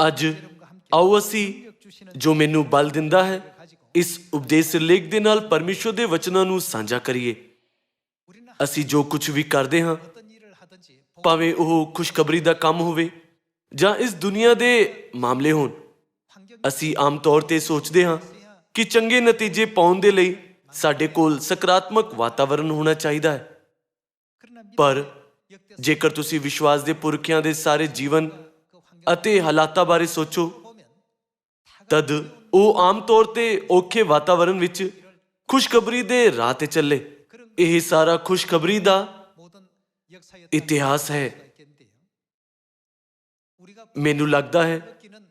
ਅੱਜ ਆਓ ਅਸੀਂ ਜੋ ਮੈਨੂੰ ਬਲ ਦਿੰਦਾ ਹੈ ਇਸ ਉਪਦੇਸ਼ ਸਿਰਲੇਖ ਦੇ ਨਾਲ ਪਰਮੇਸ਼ਵਰ ਦੇ ਵਚਨਾਂ ਨੂੰ ਸਾਂਝਾ ਕਰੀਏ। ਅਸੀਂ ਜੋ ਕੁਝ ਵੀ ਕਰਦੇ ਹਾਂ, ਭਾਵੇਂ ਉਹ ਖੁਸ਼ਖਬਰੀ ਦਾ ਕੰਮ ਹੋਵੇ ਜਾਂ ਇਸ ਦੁਨੀਆ ਦੇ ਮਾਮਲੇ ਹੋਣ, ਅਸੀਂ ਆਮ ਤੌਰ ਤੇ ਸੋਚਦੇ ਹਾਂ ਕਿ ਚੰਗੇ ਨਤੀਜੇ ਪਾਉਣ ਦੇ ਲਈ ਸਾਡੇ ਕੋਲ ਸਕਾਰਾਤਮਕ ਵਾਤਾਵਰਣ ਹੋਣਾ ਚਾਹੀਦਾ ਹੈ। ਪਰ ਜੇਕਰ ਤੁਸੀਂ ਵਿਸ਼ਵਾਸ ਦੇ ਪੁਰਖਿਆਂ ਦੇ ਸਾਰੇ ਜੀਵਨ ਅਤੇ ਹਾਲਾਤਾਂ ਬਾਰੇ ਸੋਚੋ, ਤਦ ਉਹ ਆਮ ਤੌਰ ਤੇ ਔਖੇ ਵਾਤਾਵਰਣ ਵਿੱਚ ਖੁਸ਼ਖਬਰੀ ਦੇ ਰਾਹ ਤੇ ਚੱਲੇ। ਇਹ ਸਾਰਾ ਖੁਸ਼ਖਬਰੀ ਦਾ ਇਤਿਹਾਸ ਹੈ। ਮੈਨੂੰ ਲੱਗਦਾ ਹੈ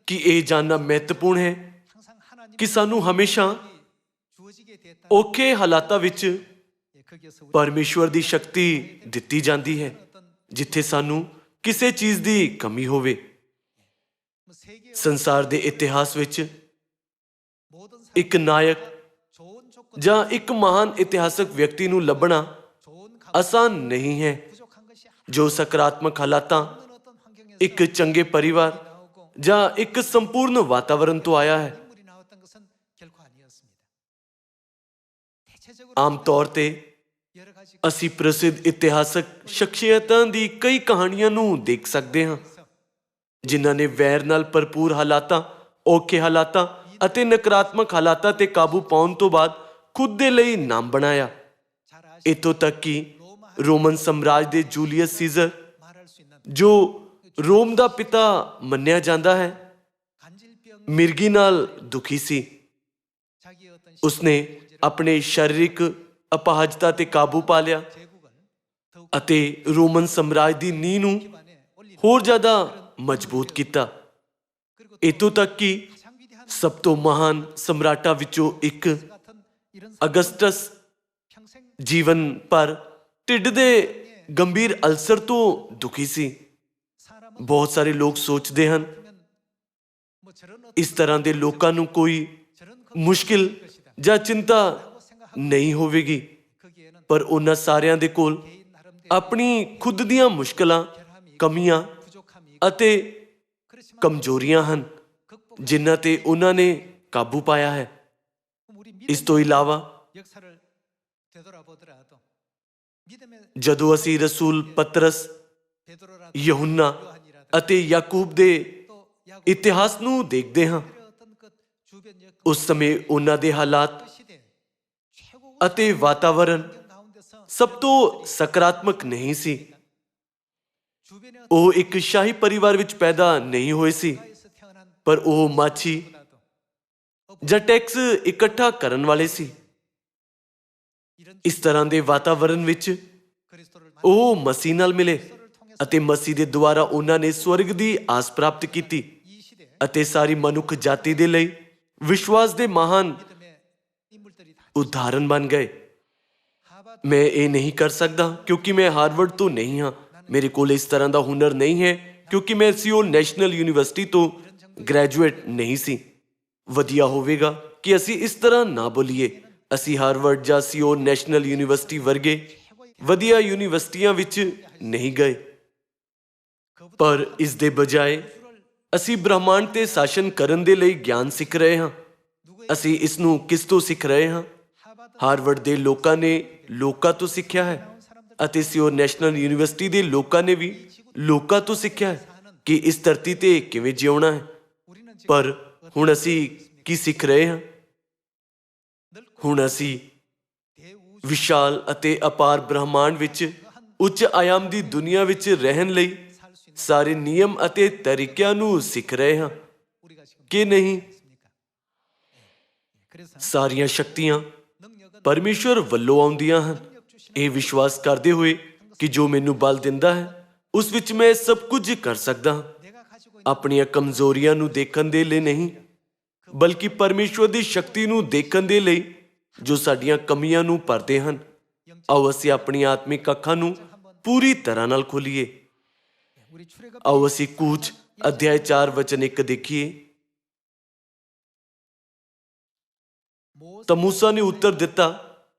ਕਿ ਇਹ ਜਾਣਨਾ ਮਹੱਤਵਪੂਰਨ ਹੈ ਕਿ ਸਾਨੂੰ ਹਮੇਸ਼ਾ ਔਖੇ ਹਾਲਾਤਾਂ ਵਿੱਚ ਪਰਮੇਸ਼ਵਰ ਦੀ ਸ਼ਕਤੀ ਦਿੱਤੀ ਜਾਂਦੀ ਹੈ, ਜਿੱਥੇ ਸਾਨੂੰ ਕਿਸੇ ਚੀਜ਼ ਦੀ ਕਮੀ ਹੋਵੇ। ਸੰਸਾਰ ਦੇ ਇਤਿਹਾਸ ਵਿੱਚ ਇੱਕ ਨਾਇਕ ਜਾਂ ਇੱਕ ਮਹਾਨ ਇਤਿਹਾਸਕ ਵਿਅਕਤੀ ਨੂੰ ਲੱਭਣਾ ਆਸਾਨ ਨਹੀਂ ਹੈ ਜੋ ਸਕਾਰਾਤਮਕ ਹਾਲਾਤਾਂ, ਇੱਕ ਚੰਗੇ ਪਰਿਵਾਰ ਜਾਂ ਇੱਕ ਸੰਪੂਰਨ ਵਾਤਾਵਰਣ ਤੋਂ ਆਇਆ ਹੈ। ਆਮ ਤੌਰ ਤੇ ਅਸੀਂ ਪ੍ਰਸਿੱਧ ਇਤਿਹਾਸਕ ਸ਼ਖਸੀਅਤਾਂ ਦੀ ਕਈ ਕਹਾਣੀਆਂ ਨੂੰ ਦੇਖ ਸਕਦੇ ਹਾਂ ਜਿਨ੍ਹਾਂ ਨੇ ਵੈਰ ਨਾਲ ਭਰਪੂਰ ਹਾਲਾਤਾਂ, ਔਖੇ ਹਾਲਾਤਾਂ ਅਤੇ ਨਕਾਰਾਤਮਕ ਹਾਲਾਤਾਂ ਤੇ ਕਾਬੂ ਪਾਉਣ ਤੋਂ ਬਾਅਦ ਖੁਦ ਦੇ ਲਈ ਨਾਮ ਬਣਾਇਆ। ਇੱਥੋਂ ਤੱਕ ਕਿ ਰੋਮਨ ਸਾਮਰਾਜ ਦੇ ਜੂਲੀਅਸ ਸੀਜ਼ਰ, ਜੋ ਰੋਮ ਦਾ ਪਿਤਾ ਮੰਨਿਆ ਜਾਂਦਾ ਹੈ, ਮਿਰਗੀ ਨਾਲ ਦੁਖੀ ਸੀ। ਉਸਨੇ ਆਪਣੇ ਸਰੀਰਕ ਅਪਾਹਜਤਾ ਤੇ ਕਾਬੂ ਪਾ ਲਿਆ ਅਤੇ ਰੋਮਨ ਸਾਮਰਾਜ ਦੀ ਨੀਂਹ ਨੂੰ ਹੋਰ ਜ਼ਿਆਦਾ ਮਜ਼ਬੂਤ ਕੀਤਾ। ਇੱਥੋਂ ਤੱਕ ਕਿ ਸਭ ਤੋਂ ਮਹਾਨ ਸਮਰਾਟਾਂ ਵਿੱਚੋਂ ਇੱਕ ਅਗਸਟਸ ਜੀਵਨ ਭਰ ਢਿੱਡ ਦੇ ਗੰਭੀਰ ਅਲਸਰ ਤੋਂ ਦੁਖੀ ਸੀ। ਬਹੁਤ ਸਾਰੇ ਲੋਕ ਸੋਚਦੇ ਹਨ ਇਸ ਤਰ੍ਹਾਂ ਦੇ ਲੋਕਾਂ ਨੂੰ ਕੋਈ ਮੁਸ਼ਕਿਲ ਜਾਂ ਚਿੰਤਾ ਨਹੀਂ ਹੋਵੇਗੀ, ਪਰ ਉਹਨਾਂ ਸਾਰਿਆਂ ਦੇ ਕੋਲ ਆਪਣੀ ਖੁਦ ਦੀਆਂ ਮੁਸ਼ਕਲਾਂ, ਕਮੀਆਂ ਅਤੇ ਕਮਜ਼ੋਰੀਆਂ ਹਨ ਜਿਨ੍ਹਾਂ ਤੇ ਉਹਨਾਂ ਨੇ ਕਾਬੂ ਪਾਇਆ ਹੈ। ਇਸ ਤੋਂ ਇਲਾਵਾ ਜਦੋਂ ਅਸੀਂ ਰਸੂਲ ਪਤਰਸ, ਯਹੂਨਾ ਅਤੇ ਯਾਕੂਬ ਦੇ ਇਤਿਹਾਸ ਨੂੰ ਦੇਖਦੇ ਹਾਂ, ਉਸ ਸਮੇਂ ਉਹਨਾਂ ਦੇ ਹਾਲਾਤ ਅਤੇ ਵਾਤਾਵਰਣ ਸਭ ਤੋਂ ਸਕਾਰਾਤਮਕ ਨਹੀਂ ਸੀ। ਉਹ ਇੱਕ ਸ਼ਾਹੀ ਪਰਿਵਾਰ ਵਿੱਚ ਪੈਦਾ ਨਹੀਂ ਹੋਏ ਸੀ, ਪਰ ਉਹ ਮਾਛੀ ਜਾਂ ਟੈਕਸ ਇਕੱਠਾ ਕਰਨ ਵਾਲੇ ਸੀ। ਇਸ ਤਰ੍ਹਾਂ ਦੇ ਵਾਤਾਵਰਣ ਵਿੱਚ ਉਹ ਮਸੀਹ ਨਾਲ ਮਿਲੇ ਅਤੇ ਮਸੀਹ ਦੇ ਦੁਆਰਾ ਉਹਨਾਂ ਨੇ ਸਵਰਗ ਦੀ ਆਸ ਪ੍ਰਾਪਤ ਕੀਤੀ ਅਤੇ ਸਾਰੀ ਮਨੁੱਖ ਜਾਤੀ ਦੇ ਲਈ ਵਿਸ਼ਵਾਸ ਦੇ ਮਹਾਨ ਉਦਾਹਰਨ ਬਣ ਗਏ। ਮੈਂ ਇਹ ਨਹੀਂ ਕਰ ਸਕਦਾ ਕਿਉਂਕਿ ਮੈਂ ਹਾਰਵਰਡ ਤੋਂ ਨਹੀਂ ਹਾਂ। ਮੇਰੇ ਕੋਲ ਇਸ ਤਰ੍ਹਾਂ ਦਾ ਹੁਨਰ ਨਹੀਂ ਹੈ ਕਿਉਂਕਿ ਮੈਂ ਸਿਓਲ ਨੈਸ਼ਨਲ ਯੂਨੀਵਰਸਿਟੀ ਤੋਂ ਗ੍ਰੈਜੂਏਟ ਨਹੀਂ ਸੀ। ਵਧੀਆ ਹੋਵੇਗਾ ਕਿ ਅਸੀਂ ਇਸ ਤਰ੍ਹਾਂ ਨਾ ਬੋਲੀਏ। ਅਸੀਂ ਹਾਰਵਰਡ ਜਾਂ ਸਿਓਲ ਨੈਸ਼ਨਲ ਯੂਨੀਵਰਸਿਟੀ ਵਰਗੇ ਵਧੀਆ ਯੂਨੀਵਰਸਿਟੀਆਂ ਵਿੱਚ ਨਹੀਂ ਗਏ, ਪਰ ਇਸ ਦੇ ਬਜਾਏ ਅਸੀਂ ਬ੍ਰਹਮਾਂਡ ਤੇ ਸ਼ਾਸਨ ਕਰਨ ਦੇ ਲਈ ਗਿਆਨ ਸਿੱਖ ਰਹੇ ਹਾਂ। ਅਸੀਂ ਇਸ ਨੂੰ ਕਿਸ ਤੋਂ ਸਿੱਖ ਰਹੇ ਹਾਂ? ਹਾਰਵਰਡ ਦੇ ਲੋਕਾਂ ਨੇ ਲੋਕਾਂ ਤੋਂ ਸਿੱਖਿਆ ਹੈ ਅਤੇ ਸਿਓਲ ਨੈਸ਼ਨਲ ਯੂਨੀਵਰਸਿਟੀ ਦੇ ਲੋਕਾਂ ਨੇ ਵੀ ਲੋਕਾਂ ਤੋਂ ਸਿੱਖਿਆ ਹੈ ਕਿ ਇਸ ਧਰਤੀ ਤੇ ਕਿਵੇਂ ਜਿਉਣਾ ਹੈ। ਪਰ ਹੁਣ ਅਸੀਂ ਕੀ ਸਿੱਖ ਰਹੇ ਹਾਂ? ਹੁਣ ਅਸੀਂ ਵਿਸ਼ਾਲ ਅਤੇ ਅਪਾਰ ਬ੍ਰਹਮਾਂਡ ਵਿੱਚ ਉੱਚ ਆਯਾਮ ਦੀ ਦੁਨੀਆ ਵਿੱਚ ਰਹਿਣ ਲਈ ਸਾਰੇ ਨਿਯਮ ਅਤੇ ਤਰੀਕਿਆਂ ਨੂੰ ਸਿੱਖ ਰਹੇ ਹਾਂ ਕਿ ਨਹੀਂ? ਸਾਰੀਆਂ ਸ਼ਕਤੀਆਂ ਪਰਮੇਸ਼ਵਰ ਵੱਲੋਂ ਆਉਂਦੀਆਂ ਹਨ, ਇਹ ਵਿਸ਼ਵਾਸ ਕਰਦੇ ਹੋਏ ਕਿ ਜੋ ਮੈਨੂੰ ਬਲ ਦਿੰਦਾ ਹੈ ਉਸ ਵਿੱਚ ਮੈਂ ਸਭ ਕੁਝ ਕਰ ਸਕਦਾ ਹਾਂ। ਆਪਣੀਆਂ ਕਮਜ਼ੋਰੀਆਂ ਨੂੰ ਦੇਖਣ ਦੇ ਲਈ ਨਹੀਂ, ਬਲਕਿ ਪਰਮੇਸ਼ਵਰ ਦੀ ਸ਼ਕਤੀ ਨੂੰ ਦੇਖਣ ਦੇ ਲਈ ਜੋ ਸਾਡੀਆਂ ਕਮੀਆਂ ਨੂੰ ਭਰਦੇ ਹਨ। ਆਓ ਅਸੀਂ ਆਪਣੀਆਂ ਆਤਮਿਕ ਅੱਖਾਂ ਨੂੰ ਪੂਰੀ ਤਰ੍ਹਾਂ ਨਾਲ ਖੋਲੀਏ। ਆਓ ਅਸੀਂ ਕੂਚ ਅਧਿਆਇ 4 ਵਚਨ 1 ਦੇਖੀਏ। ਤਾਂ ਮੂਸਾ ਨੇ ਉੱਤਰ ਦਿੱਤਾ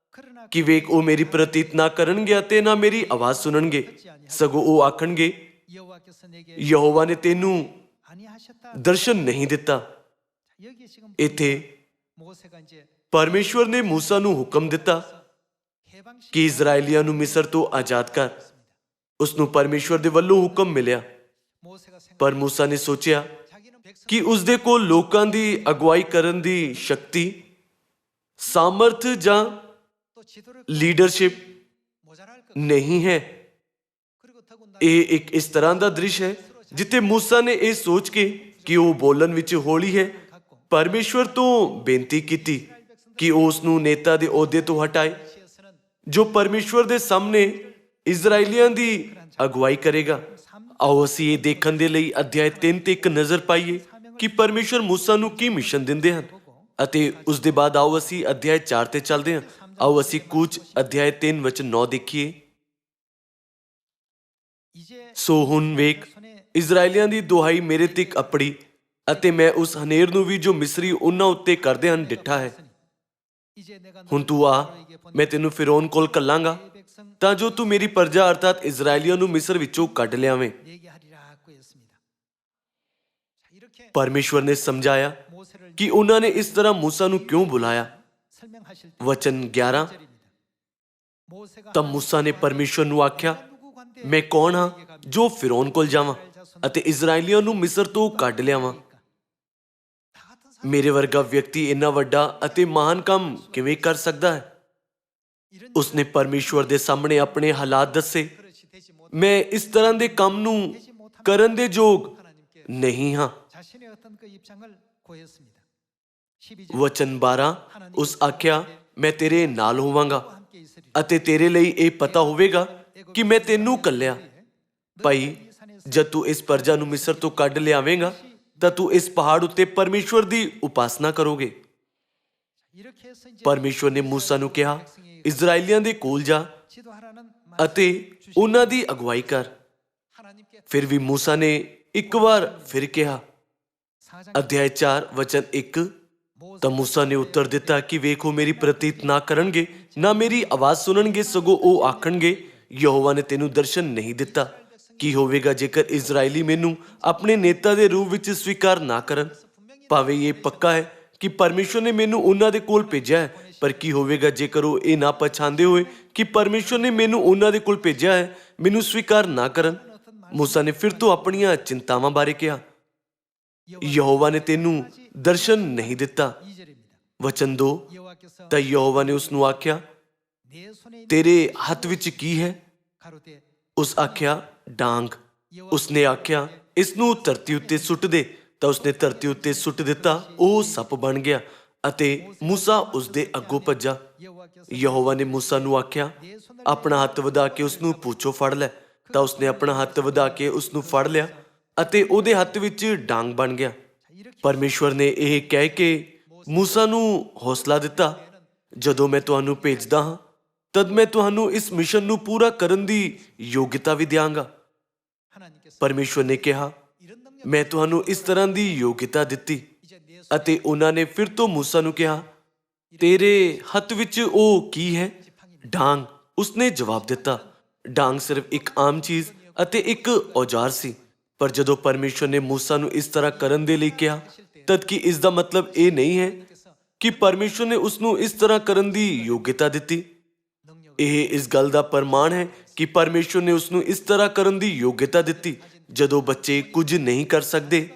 ਕਿ ਵੇਖ, ਉਹ ਮੇਰੀ ਪ੍ਰਤੀਤ ਨਾ ਕਰਨਗੇ ਅਤੇ ਨਾ ਮੇਰੀ ਆਵਾਜ਼ ਸੁਣਨਗੇ, ਸਗੋਂ ਉਹ ਆਖਣਗੇ ਯਹੋਵਾ ਨੇ ਤੈਨੂੰ ਦਰਸ਼ਨ ਨਹੀਂ ਦਿੱਤਾ। ਇੱਥੇ ਪਰਮੇਸ਼ਵਰ ਨੇ ਮੂਸਾ ਨੂੰ ਹੁਕਮ ਦਿੱਤਾ ਕਿ ਇਜ਼ਰਾਈਲੀਆਂ ਨੂੰ ਮਿਸਰ ਤੋਂ ਆਜ਼ਾਦ ਕਰ। ਉਸ ਨੂੰ ਪਰਮੇਸ਼ਵਰ ਦੇ ਵੱਲੋਂ ਹੁਕਮ ਮਿਲਿਆ, ਪਰ ਮੂਸਾ ਨੇ ਸੋਚਿਆ ਕਿ ਉਸ ਦੇ ਕੋਲ ਲੋਕਾਂ ਦੀ ਅਗਵਾਈ ਕਰਨ ਦੀ ਸ਼ਕਤੀ, ਸਾਮਰਥ ਜਾਂ ਲੀਡਰਸ਼ਿਪ ਨਹੀਂ ਹੈ। ਇਹ ਇੱਕ ਇਸ ਤਰ੍ਹਾਂ ਦਾ ਦ੍ਰਿਸ਼ ਹੈ ਜਿੱਥੇ ਮੂਸਾ ਨੇ ਇਹ ਸੋਚ ਕੇ ਕਿ ਉਹ ਬੋਲਣ ਵਿੱਚ ਹੌਲੀ ਹੈ, ਪਰਮੇਸ਼ਵਰ ਤੋਂ ਬੇਨਤੀ ਕੀਤੀ ਕਿ ਉਹ ਉਸ ਨੂੰ ਨੇਤਾ ਦੇ ਅਹੁਦੇ ਤੋਂ ਹਟਾਏ, ਜੋ ਪਰਮੇਸ਼ਵਰ ਦੇ ਸਾਹਮਣੇ ਇਜ਼ਰਾਈਲੀਆਂ ਦੀ ਅਗਵਾਈ ਕਰੇਗਾ। ਆਓ ਅਸੀਂ ਇਹ ਦੇਖਣ ਦੇ ਲਈ ਅਧਿਆਇ 3 ਤੇ ਇੱਕ ਨਜ਼ਰ ਪਾਈਏ ਕਿ ਪਰਮੇਸ਼ਵਰ ਮੂਸਾ ਨੂੰ ਕੀ ਮਿਸ਼ਨ ਦਿੰਦੇ ਹਨ, ਅਤੇ ਉਸ ਦੇ ਬਾਅਦ ਆਓ ਅਸੀਂ ਅਧਿਆਇ 4 ਤੇ ਚੱਲਦੇ ਹਾਂ। ਆਓ ਅਸੀਂ ਕੂਚ ਅਧਿਆਇ 3 ਵਚਨ 9 ਦੇਖੀਏ। ਸੋ ਹੁਣ ਵੇਖ, ਇਜ਼ਰਾਈਲੀਆਂ ਦੀ ਦੁਹਾਈ ਮੇਰੇ ਤੀਕ ਅਪੜੀ, ਅਤੇ ਮੈਂ ਉਸ ਹਨੇਰ ਨੂੰ ਵੀ ਜੋ ਮਿਸਰੀ ਉਹਨਾਂ ਉੱਤੇ ਕਰਦੇ ਹਨ ਡਿੱਠਾ ਹੈ। ਹੁਣ ਤੂੰ ਆ, ਮੈਂ ਤੈਨੂੰ ਫਿਰੌਨ ਕੋਲ ਕੱਲਾਂਗਾ, ਤਾਂ ਜੋ ਤੂੰ ਮੇਰੀ ਪ੍ਰਜਾ ਅਰਥਾਤ ਇਜ਼ਰਾਈਲੀਆਂ ਨੂੰ ਮਿਸਰ ਵਿੱਚੋਂ ਕੱਢ ਲਿਆਵੇਂ। ਪਰਮੇਸ਼ਵਰ ਨੇ ਸਮਝਾਇਆ ਕਿ ਉਹਨਾਂ ਨੇ ਇਸ ਤਰ੍ਹਾਂ ਮੂਸਾ ਨੂੰ ਕਿਉਂ ਬੁਲਾਇਆ। ਵਚਨ 11, ਤਾਂ ਮੂਸਾ ਨੇ ਪਰਮੇਸ਼ਵਰ ਨੂੰ ਆਖਿਆ, ਮੈਂ ਕੌਣ ਹਾਂ ਜੋ ਫਿਰੌਨ ਕੋਲ ਜਾਵਾਂ ਅਤੇ ਇਜ਼ਰਾਈਲੀਆਂ ਨੂੰ ਮਿਸਰ ਤੋਂ ਕੱਢ ਲਿਆਵਾਂ। ਮੇਰੇ ਵਰਗਾ ਵਿਅਕਤੀ ਇੰਨਾ ਵੱਡਾ ਅਤੇ ਮਹਾਨ ਕੰਮ ਕਿਵੇਂ ਕਰ ਸਕਦਾ ਹੈ? ਉਸਨੇ ਪਰਮੇਸ਼ਵਰ ਦੇ ਸਾਹਮਣੇ ਆਪਣੇ ਹਾਲਾਤ ਦੱਸੇ। ਮੈਂ ਇਸ ਤਰ੍ਹਾਂ ਦੇ ਕੰਮ ਨੂੰ ਕਰਨ ਦੇ ਯੋਗ ਨਹੀਂ ਹਾਂ। ਵਚਨ 12, ਉਸ ਆਖਿਆ, ਮੈਂ ਤੇਰੇ ਨਾਲ ਹੋਵਾਂਗਾ ਅਤੇ ਤੇਰੇ ਲਈ ਇਹ ਪਤਾ ਹੋਵੇਗਾ ਕਿ ਮੈਂ ਤੈਨੂੰ ਕੱਲਿਆ। ਭਾਈ, ਜਦ ਤੂੰ ਇਸ ਪ੍ਰਜਾ ਨੂੰ ਮਿਸਰ ਤੋਂ ਕੱਢ ਲਿਆਵੇਂਗਾ ਤਾਂ ਤੂੰ ਇਸ ਪਹਾੜ ਉੱਤੇ ਪਰਮੇਸ਼ਵਰ ਦੀ ਉਪਾਸਨਾ ਕਰੋਗੇ। ਪਰਮੇਸ਼ਵਰ ਨੇ ਮੂਸਾ ਨੂੰ ਕਿਹਾ, ਇਜ਼ਰਾਈਲੀਆਂ ਦੇ ਕੋਲ ਜਾ ਅਤੇ ਉਹਨਾਂ ਦੀ ਅਗਵਾਈ ਕਰ। ਫਿਰ ਵੀ ਮੂਸਾ ਨੇ ਇੱਕ ਵਾਰ ਫਿਰ ਕਿਹਾ। ਅਧਿਆਇ 4 ਵਚਨ 1, ਤਾਂ ਮੂਸਾ ਨੇ ਉੱਤਰ ਦਿੱਤਾ ਕਿ ਵੇਖੋ, ਮੇਰੀ ਪ੍ਰਤੀਤ ਨਾ ਕਰਨਗੇ, ਨਾ ਮੇਰੀ ਆਵਾਜ਼ ਸੁਣਨਗੇ, ਸਗੋਂ ਉਹ ਆਖਣਗੇ, ਯਹੋਵਾ ਨੇ ਤੈਨੂੰ ਦਰਸ਼ਨ ਨਹੀਂ ਦਿੱਤਾ। ਕੀ ਹੋਵੇਗਾ ਜੇਕਰ ਇਜ਼ਰਾਈਲੀ ਮੈਨੂੰ ਆਪਣੇ ਨੇਤਾ ਦੇ ਰੂਪ ਵਿੱਚ ਸਵੀਕਾਰ ਨਾ ਕਰਨ? ਭਾਵੇਂ ਇਹ ਪੱਕਾ ਹੈ ਕਿ ਪਰਮੇਸ਼ਵਰ ਨੇ ਮੈਨੂੰ ਉਹਨਾਂ ਦੇ ਕੋਲ ਭੇਜਿਆ ਹੈ, ਪਰ ਕੀ ਹੋਵੇਗਾ ਜੇਕਰ ਉਹ ਇਹ ਨਾ ਪਛਾਣਦੇ ਹੋਏ ਕਿ ਪਰਮੇਸ਼ਵਰ ਨੇ ਮੈਨੂੰ ਉਹਨਾਂ ਦੇ ਕੋਲ ਭੇਜਿਆ ਹੈ, ਮੈਨੂੰ ਸਵੀਕਾਰ ਨਾ ਕਰਨ? ਮੂਸਾ ਨੇ ਫਿਰ ਤੋਂ ਆਪਣੀਆਂ ਚਿੰਤਾਵਾਂ ਬਾਰੇ ਕਿਹਾ, ਯਹੋਵਾ ਨੇ ਤੈਨੂੰ ਦਰਸ਼ਨ ਨਹੀਂ ਦਿੱਤਾ। ਵਚਨ 2, ਤਾਂ ਯਹੋਵਾ ਨੇ ਉਸ ਨੂੰ ਆਖਿਆ, ਤੇਰੇ ਹੱਥ ਵਿੱਚ ਕੀ ਹੈ? ਉਸ ਆਖਿਆ, ਡਾਂਗ। ਉਸਨੇ ਆਖਿਆ, ਇਸ ਨੂੰ ਧਰਤੀ ਉੱਤੇ ਸੁੱਟ ਦੇ। ਤਾਂ ਉਸਨੇ ਧਰਤੀ ਉੱਤੇ ਸੁੱਟ ਦਿੱਤਾ, ਉਹ ਸੱਪ ਬਣ ਗਿਆ ਅਤੇ ਮੂਸਾ ਉਸਦੇ ਅੱਗੋਂ ਭੱਜਾ। ਯਹੋਵਾ ਨੇ ਮੂਸਾ ਨੂੰ ਆਖਿਆ, ਆਪਣਾ ਹੱਥ ਵਧਾ ਕੇ ਉਸ ਨੂੰ ਪੂਛੋਂ ਫੜ ਲੈ। ਤਾਂ ਉਸਨੇ ਆਪਣਾ ਹੱਥ ਵਧਾ ਕੇ ਉਸ ਨੂੰ ਫੜ ਲਿਆ ਅਤੇ ਉਹਦੇ ਹੱਥ ਵਿੱਚ ਡਾਂਗ ਬਣ ਗਿਆ। ਪਰਮੇਸ਼ਵਰ ਨੇ ਇਹ ਕਹਿ ਕੇ ਮੂਸਾ ਨੂੰ ਹੌਸਲਾ ਦਿੱਤਾ, ਜਦੋਂ ਮੈਂ ਤੁਹਾਨੂੰ ਭੇਜਦਾ ਹਾਂ ਤਦ ਮੈਂ ਤੁਹਾਨੂੰ ਇਸ ਮਿਸ਼ਨ ਨੂੰ ਪੂਰਾ ਕਰਨ ਦੀ ਯੋਗਤਾ ਵੀ ਦਿਆਂਗਾ। ਪਰਮੇਸ਼ਵਰ ਨੇ ਕਿਹਾ, ਮੈਂ ਤੁਹਾਨੂੰ ਇਸ ਤਰ੍ਹਾਂ ਦੀ ਯੋਗਤਾ ਦਿੱਤੀ। ਅਤੇ ਉਹਨਾਂ ਨੇ ਫਿਰ ਤੋਂ ਮੂਸਾ ਨੂੰ ਕਿਹਾ, ਤੇਰੇ ਹੱਥ ਵਿੱਚ ਉਹ ਕੀ ਹੈ? ਡਾਂਗ। ਉਸਨੇ ਜਵਾਬ ਦਿੱਤਾ, ਡਾਂਗ ਸਿਰਫ ਇੱਕ ਆਮ ਚੀਜ਼ ਅਤੇ ਇੱਕ ਔਜ਼ਾਰ ਸੀ। ਪਰ ਜਦੋਂ ਪਰਮੇਸ਼ਵਰ ਨੇ ਮੂਸਾ ਨੂੰ ਇਸ ਤਰ੍ਹਾਂ ਕਰਨ ਦੇ ਲਈ ਕਿਹਾ, ਤਦ ਕਿ ਇਸ ਦਾ ਮਤਲਬ ਇਹ ਨਹੀਂ ਹੈ ਕਿ ਪਰਮੇਸ਼ਵਰ ਨੇ ਉਸ ਨੂੰ ਇਸ ਤਰ੍ਹਾਂ ਕਰਨ ਦੀ ਯੋਗਤਾ ਦਿੱਤੀ। ਇਹ ਇਸ ਗੱਲ ਦਾ ਪ੍ਰਮਾਣ ਹੈ ਕਿ ਪਰਮੇਸ਼ਵਰ ਨੇ ਉਸ ਨੂੰ ਇਸ ਤਰ੍ਹਾਂ ਕਰਨ ਦੀ ਯੋਗਤਾ ਦਿੱਤੀ ਜਦੋਂ ਬੱਚੇ ਕੁਝ ਨਹੀਂ ਕਰ ਸਕਦੇ।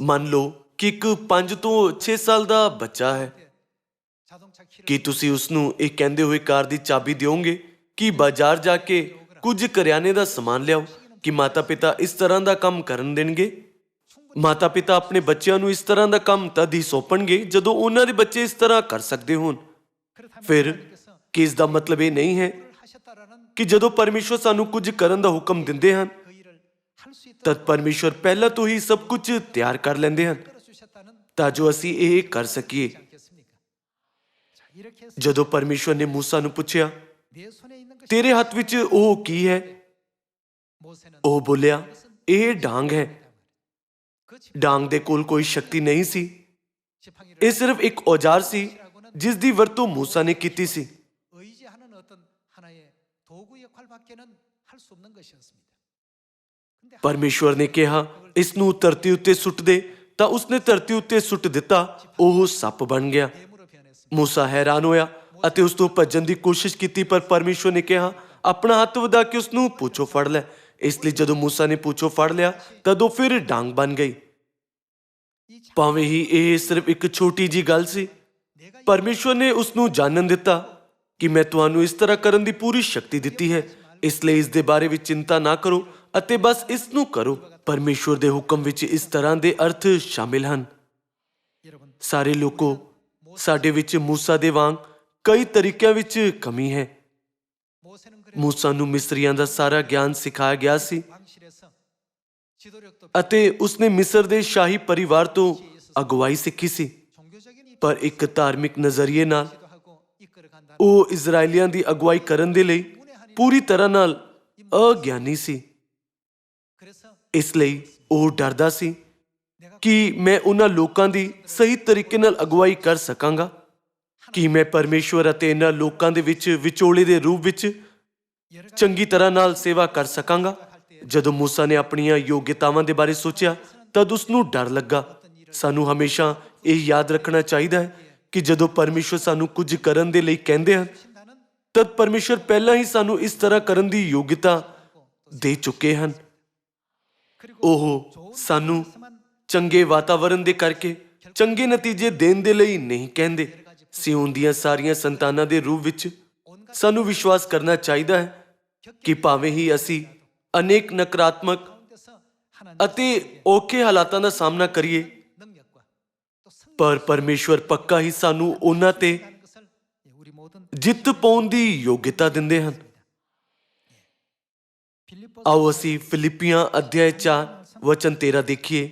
ਮੰਨ ਲਓ ਕਿ ਇੱਕ 5 ਤੋਂ 6 ਸਾਲ ਦਾ ਬੱਚਾ ਹੈ। ਕੀ ਤੁਸੀਂ ਉਸ ਨੂੰ ਇਹ ਕਹਿੰਦੇ ਹੋਏ ਕਾਰ ਦੀ ਚਾਬੀ ਦਿਓਗੇ ਕਿ ਬਾਜ਼ਾਰ ਜਾ ਕੇ ਕੁਝ ਕਰਿਆਨੇ ਦਾ ਸਮਾਨ ਲਿਆਓ? ਕਿ ਮਾਤਾ ਪਿਤਾ ਇਸ ਤਰ੍ਹਾਂ ਦਾ ਕੰਮ ਕਰਨ ਦੇਣਗੇ? ਮਾਤਾ ਪਿਤਾ ਆਪਣੇ ਬੱਚਿਆਂ ਨੂੰ ਇਸ ਤਰ੍ਹਾਂ ਦਾ ਕੰਮ ਤਦ ਹੀ ਸੌਂਪਣਗੇ ਜਦੋਂ ਉਹਨਾਂ ਦੇ ਬੱਚੇ ਇਸ ਤਰ੍ਹਾਂ ਕਰ ਸਕਦੇ ਹੋਣ। ਫਿਰ ਕੀ ਇਸ ਦਾ ਮਤਲਬ ਇਹ ਨਹੀਂ ਹੈ ਕਿ ਜਦੋਂ ਪਰਮੇਸ਼ਵਰ ਸਾਨੂੰ ਕੁਝ ਕਰਨ ਦਾ ਹੁਕਮ ਦਿੰਦੇ ਹਨ ਤਦ ਪਰਮੇਸ਼ਵਰ ਪਹਿਲਾਂ ਤੋਂ ਹੀ ਸਭ ਕੁਝ ਤਿਆਰ ਕਰ ਲੈਂਦੇ ਹਨ ਤਾਂ ਜੋ ਅਸੀਂ ਇਹ ਕਰ ਸਕੀਏ? ਜਦੋਂ ਪਰਮੇਸ਼ਵਰ ਨੇ ਮੂਸਾ ਨੂੰ ਪੁੱਛਿਆ, ਤੇਰੇ ਹੱਥ ਵਿੱਚ ਉਹ ਕੀ ਹੈ? ਉਹ ਬੋਲਿਆ, ਇਹ ਡਾਂਗ ਹੈ। ਡਾਂਗ ਦੇ ਕੋਲ ਕੋਈ ਸ਼ਕਤੀ ਨਹੀਂ ਸੀ। ਇਹ ਸਿਰਫ ਇੱਕ ਔਜ਼ਾਰ ਸੀ ਜਿਸ ਦੀ ਵਰਤੋਂ ਮੂਸਾ ਨੇ ਕੀਤੀ ਸੀ। ਪਰਮੇਸ਼ਵਰ ਨੇ ਕਿਹਾ, ਇਸ ਨੂੰ ਧਰਤੀ ਉੱਤੇ ਸੁੱਟ ਦੇ, ਤਾਂ ਉਸਨੇ ਧਰਤੀ ਉੱਤੇ ਸੁੱਟ ਦਿੱਤਾ। ਉਹ ਸੱਪ ਬਣ ਗਿਆ। ਮੂਸਾ ਹੈਰਾਨ ਹੋਇਆ ਅਤੇ ਉਸ ਤੋਂ ਭੱਜਣ ਦੀ ਕੋਸ਼ਿਸ਼ ਕੀਤੀ, ਪਰ ਪਰਮੇਸ਼ਵਰ ਨੇ ਕਿਹਾ, ਆਪਣਾ ਹੱਥ ਵਧਾ ਕੇ ਉਸ ਨੂੰ ਪੂੰਛੋਂ ਫੜ ਲੈ। ਇਸ ਲਈ ਜਦੋਂ ਮੂਸਾ ਨੇ ਪੂੰਛੋਂ ਫੜ ਲਿਆ ਤਦ ਉਹ ਫਿਰ ਡਾਂਗ ਬਣ ਗਈ। ਭਾਵੇਂ ਹੀ ਇਹ ਸਿਰਫ ਇੱਕ ਛੋਟੀ ਜੀ ਗੱਲ ਸੀ, ਪਰਮੇਸ਼ਵਰ ਨੇ ਉਸ ਨੂੰ ਜਾਣਨ ਦਿੱਤਾ ਕਿ ਮੈਂ ਤੁਹਾਨੂੰ ਇਸ ਤਰ੍ਹਾਂ ਕਰਨ ਦੀ ਪੂਰੀ ਸ਼ਕਤੀ ਦਿੱਤੀ ਹੈ, ਇਸ ਲਈ ਇਸ ਦੇ ਬਾਰੇ ਵਿੱਚ ਚਿੰਤਾ ਨਾ ਕਰੋ ਅਤੇ ਬਸ ਇਸ ਨੂੰ ਕਰੋ। ਪਰਮੇਸ਼ਵਰ ਦੇ ਹੁਕਮ ਵਿੱਚ ਇਸ ਤਰ੍ਹਾਂ ਦੇ ਅਰਥ ਸ਼ਾਮਿਲ ਹਨ। ਸਾਰੇ ਲੋਕੋ, ਸਾਡੇ ਵਿੱਚ ਮੂਸਾ ਦੇ ਵਾਂਗ ਕਈ ਤਰੀਕਿਆਂ ਵਿੱਚ ਕਮੀ ਹੈ। ਮੂਸਾ ਨੂੰ ਮਿਸਰੀਆਂ ਦਾ ਸਾਰਾ ਗਿਆਨ ਸਿਖਾਇਆ ਗਿਆ ਸੀ ਅਤੇ ਉਸਨੇ ਮਿਸਰ ਦੇ ਸ਼ਾਹੀ ਪਰਿਵਾਰ ਤੋਂ ਅਗਵਾਈ ਸਿੱਖੀ ਸੀ, ਪਰ ਇੱਕ ਧਾਰਮਿਕ ਨਜ਼ਰੀਏ ਨਾਲ ਉਹ ਇਜ਼ਰਾਈਲੀਆਂ ਦੀ ਅਗਵਾਈ ਕਰਨ ਦੇ ਲਈ ਪੂਰੀ ਤਰ੍ਹਾਂ ਨਾਲ ਅਗਿਆਨੀ ਸੀ। ਇਸ ਲਈ ਉਹ ਡਰਦਾ ਸੀ ਕਿ ਮੈਂ ਉਹਨਾਂ ਲੋਕਾਂ ਦੀ ਸਹੀ ਤਰੀਕੇ ਨਾਲ ਅਗਵਾਈ ਕਰ ਸਕਾਂਗਾ, ਕਿ ਮੈਂ ਪਰਮੇਸ਼ਵਰ ਅਤੇ ਇਹਨਾਂ ਲੋਕਾਂ ਦੇ ਵਿੱਚ ਵਿਚੋਲੇ ਦੇ ਰੂਪ ਵਿੱਚ ਚੰਗੀ ਤਰ੍ਹਾਂ ਨਾਲ ਸੇਵਾ ਕਰ ਸਕਾਂਗਾ। ਜਦੋਂ ਮੂਸਾ ਨੇ ਆਪਣੀਆਂ ਯੋਗਤਾਵਾਂ ਦੇ ਬਾਰੇ ਸੋਚਿਆ ਤਦ ਉਸ ਨੂੰ ਡਰ ਲੱਗਾ। ਸਾਨੂੰ ਹਮੇਸ਼ਾ ਇਹ ਯਾਦ ਰੱਖਣਾ ਚਾਹੀਦਾ ਹੈ ਕਿ ਜਦੋਂ ਪਰਮੇਸ਼ਵਰ ਸਾਨੂੰ ਕੁਝ ਕਰਨ ਦੇ ਲਈ ਕਹਿੰਦੇ ਹਨ ਤਦ ਪਰਮੇਸ਼ਵਰ ਪਹਿਲਾਂ ਹੀ ਸਾਨੂੰ ਇਸ ਤਰ੍ਹਾਂ ਕਰਨ ਦੀ ਯੋਗਤਾ ਦੇ ਚੁੱਕੇ ਹਨ। ਉਹ ਸਾਨੂੰ ਚੰਗੇ ਵਾਤਾਵਰਣ ਦੇ ਕਰਕੇ ਚੰਗੇ ਨਤੀਜੇ ਦੇਣ ਦੇ ਲਈ ਨਹੀਂ ਕਹਿੰਦੇ। ਸਿਓਨ ਦੀਆਂ ਸਾਰੀਆਂ ਸੰਤਾਨਾਂ ਦੇ ਰੂਪ ਵਿੱਚ ਸਾਨੂੰ ਵਿਸ਼ਵਾਸ ਕਰਨਾ ਚਾਹੀਦਾ ਹੈ ਕਿ ਭਾਵੇਂ ਹੀ ਅਸੀਂ ਅਨੇਕ ਨਕਾਰਾਤਮਕ ਅਤੇ ਔਖੇ ਹਾਲਾਤਾਂ ਦਾ ਸਾਹਮਣਾ ਕਰੀਏ, ਪਰ ਪਰਮੇਸ਼ਵਰ ਪੱਕਾ ਹੀ ਸਾਨੂੰ ਉਹਨਾਂ ਤੇ ਜਿੱਤ ਪਾਉਣ ਦੀ ਯੋਗਤਾ ਦਿੰਦੇ ਹਨ। ਆਓ ਅਸੀਂ ਫਿਲਿੱਪੀਆਂ ਅਧਿਆਇ 4 ਵਚਨ 13 ਦੇਖੀਏ।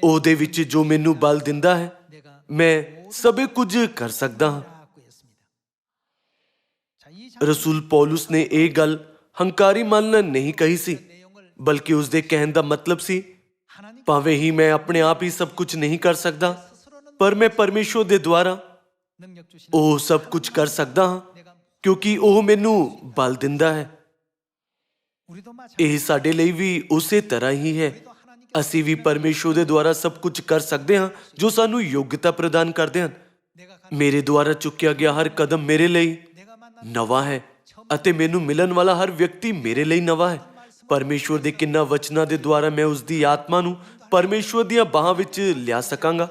ਉਹਦੇ ਵਿੱਚ ਜੋ ਮੈਨੂੰ ਬਲ ਦਿੰਦਾ ਹੈ, ਮੈਂ ਸਭੇ ਕੁਝ ਕਰ ਸਕਦਾ ਹਾਂ। ਰਸੂਲ ਪੌਲੁਸ ਨੇ ਇਹ ਗੱਲ ਹੰਕਾਰੀ ਮਨ ਨਾਲ ਨਹੀਂ ਕਹੀ ਸੀ, ਬਲਕਿ ਉਸਦੇ ਕਹਿਣ ਦਾ ਮਤਲਬ ਸੀ, ਭਾਵੇਂ ਹੀ ਮੈਂ ਆਪਣੇ ਆਪ ਹੀ ਸਭ ਕੁਝ ਨਹੀਂ ਕਰ ਸਕਦਾ, ਪਰ ਮੈਂ ਪਰਮੇਸ਼ਵਰ ਦੇ ਦੁਆਰਾ ਉਹ ਸਭ ਕੁਝ ਕਰ ਸਕਦਾ ਹਾਂ, ਕਿਉਂਕਿ ਉਹ ਮੈਨੂੰ ਬਲ ਦਿੰਦਾ ਹੈ। ਇਹ ਸਾਡੇ ਲਈ ਵੀ ਉਸੇ ਤਰ੍ਹਾਂ ਹੀ ਹੈ। ਅਸੀਂ ਵੀ ਪਰਮੇਸ਼ਵਰ ਦੇ ਦੁਆਰਾ ਸਭ ਕੁਝ ਕਰ ਸਕਦੇ ਹਾਂ ਜੋ ਸਾਨੂੰ ਯੋਗਤਾ ਪ੍ਰਦਾਨ ਕਰਦੇ ਹਨ। ਮੇਰੇ ਦੁਆਰਾ ਚੁੱਕਿਆ ਗਿਆ ਹਰ ਕਦਮ ਮੇਰੇ ਲਈ ਨਵਾਂ ਹੈ ਅਤੇ ਮੈਨੂੰ ਮਿਲਣ ਵਾਲਾ ਹਰ ਵਿਅਕਤੀ ਮੇਰੇ ਲਈ ਨਵਾਂ ਹੈ। ਪਰਮੇਸ਼ਵਰ ਦੇ ਕਿੰਨਾ ਵਚਨਾਂ ਦੇ ਦੁਆਰਾ ਮੈਂ ਉਸ ਦੀ ਆਤਮਾ ਨੂੰ ਪਰਮੇਸ਼ਵਰ ਦੀਆਂ ਬਾਹਾਂ ਵਿੱਚ ਲਿਆ ਸਕਾਂਗਾ।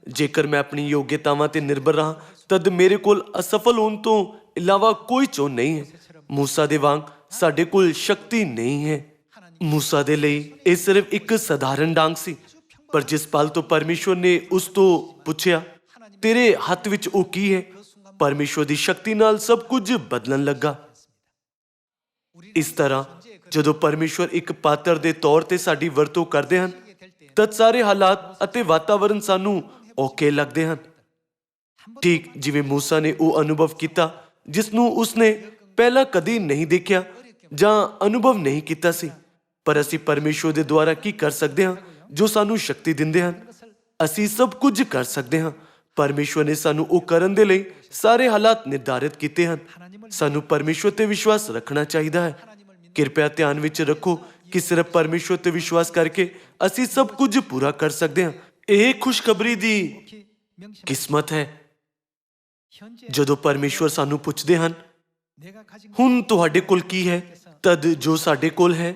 ਜੇਕਰ ਮੈਂ ਆਪਣੀ ਯੋਗਤਾਵਾਂ ਤੇ ਨਿਰਭਰ ਰਹਾਂ ਤਦ ਮੇਰੇ ਕੋਲ ਅਸਫਲ ਹੋਣ ਤੋਂ ਇਲਾਵਾ ਕੋਈ ਚੋਣ ਨਹੀਂ ਹੈ। ਮੂਸਾ ਦੇ ਵਾਂਗ ਸਾਡੇ ਕੋਲ ਸ਼ਕਤੀ ਨਹੀਂ ਹੈ। ਮੂਸਾ ਦੇ ਲਈ ਇਹ ਸਿਰਫ ਇੱਕ ਸਧਾਰਨ ਡਾਂਗ ਸੀ, ਪਰ ਜਿਸ ਪਲ ਤੋਂ ਪਰਮੇਸ਼ਵਰ ਨੇ ਉਸ ਤੋਂ ਪੁੱਛਿਆ, ਤੇਰੇ ਹੱਥ ਵਿੱਚ ਉਹ ਕੀ ਹੈ, ਪਰਮੇਸ਼ਵਰ ਦੀ ਸ਼ਕਤੀ ਨਾਲ ਸਭ ਕੁਝ ਬਦਲਣ ਲੱਗਾ। ਇਸ ਤਰ੍ਹਾਂ ਜਦੋਂ ਪਰਮੇਸ਼ਵਰ ਇੱਕ ਪਾਤਰ ਦੇ ਤੌਰ ਤੇ ਸਾਡੀ ਵਰਤੋਂ ਕਰਦੇ ਹਨ ਤਦ ਸਾਰੇ ਹਾਲਾਤ ਅਤੇ ਵਾਤਾਵਰਣ ਸਾਨੂੰ ਔਖੇ ਲੱਗਦੇ ਹਨ, ਠੀਕ ਜਿਵੇਂ ਮੂਸਾ ਨੇ ਉਹ ਅਨੁਭਵ ਕੀਤਾ ਜਿਸ ਨੂੰ ਉਸਨੇ ਪਹਿਲਾਂ ਕਦੀ ਨਹੀਂ ਦੇਖਿਆ ਜਾਂ ਅਨੁਭਵ ਨਹੀਂ ਕੀਤਾ ਸੀ। ਪਰ ਅਸੀਂ ਪਰਮੇਸ਼ਵਰ ਦੇ ਦੁਆਰਾ ਕੀ ਕਰ ਸਕਦੇ ਹਾਂ ਜੋ ਸਾਨੂੰ ਸ਼ਕਤੀ ਦਿੰਦੇ ਹਨ। ਅਸੀਂ ਸਭ ਕੁਝ ਕਰ ਸਕਦੇ ਹਾਂ। ਪਰਮੇਸ਼ਵਰ ਨੇ ਸਾਨੂੰ ਉਹ ਕਰਨ ਦੇ ਲਈ ਸਾਰੇ ਹਾਲਾਤ ਨਿਰਧਾਰਿਤ ਕੀਤੇ ਹਨ। ਸਾਨੂੰ ਪਰਮੇਸ਼ਵਰ ਤੇ ਵਿਸ਼ਵਾਸ ਰੱਖਣਾ ਚਾਹੀਦਾ ਹੈ। ਕਿਰਪਾ ਧਿਆਨ ਵਿੱਚ ਰੱਖੋ ਕਿ ਸਿਰਫ ਪਰਮੇਸ਼ਵਰ ਤੇ ਵਿਸ਼ਵਾਸ ਕਰਕੇ ਅਸੀਂ ਸਭ ਕੁਝ ਪੂਰਾ ਕਰ ਸਕਦੇ ਹਾਂ। ਇਹ ਖੁਸ਼ਖਬਰੀ ਦੀ ਕਿਸਮਤ ਹੈ। ਜਦੋਂ ਪਰਮੇਸ਼ਵਰ ਸਾਨੂੰ ਪੁੱਛਦੇ ਹਨ, ਹੁਣ ਤੁਹਾਡੇ ਕੋਲ ਕੀ ਹੈ, ਤਦ ਜੋ ਸਾਡੇ ਕੋਲ ਹੈ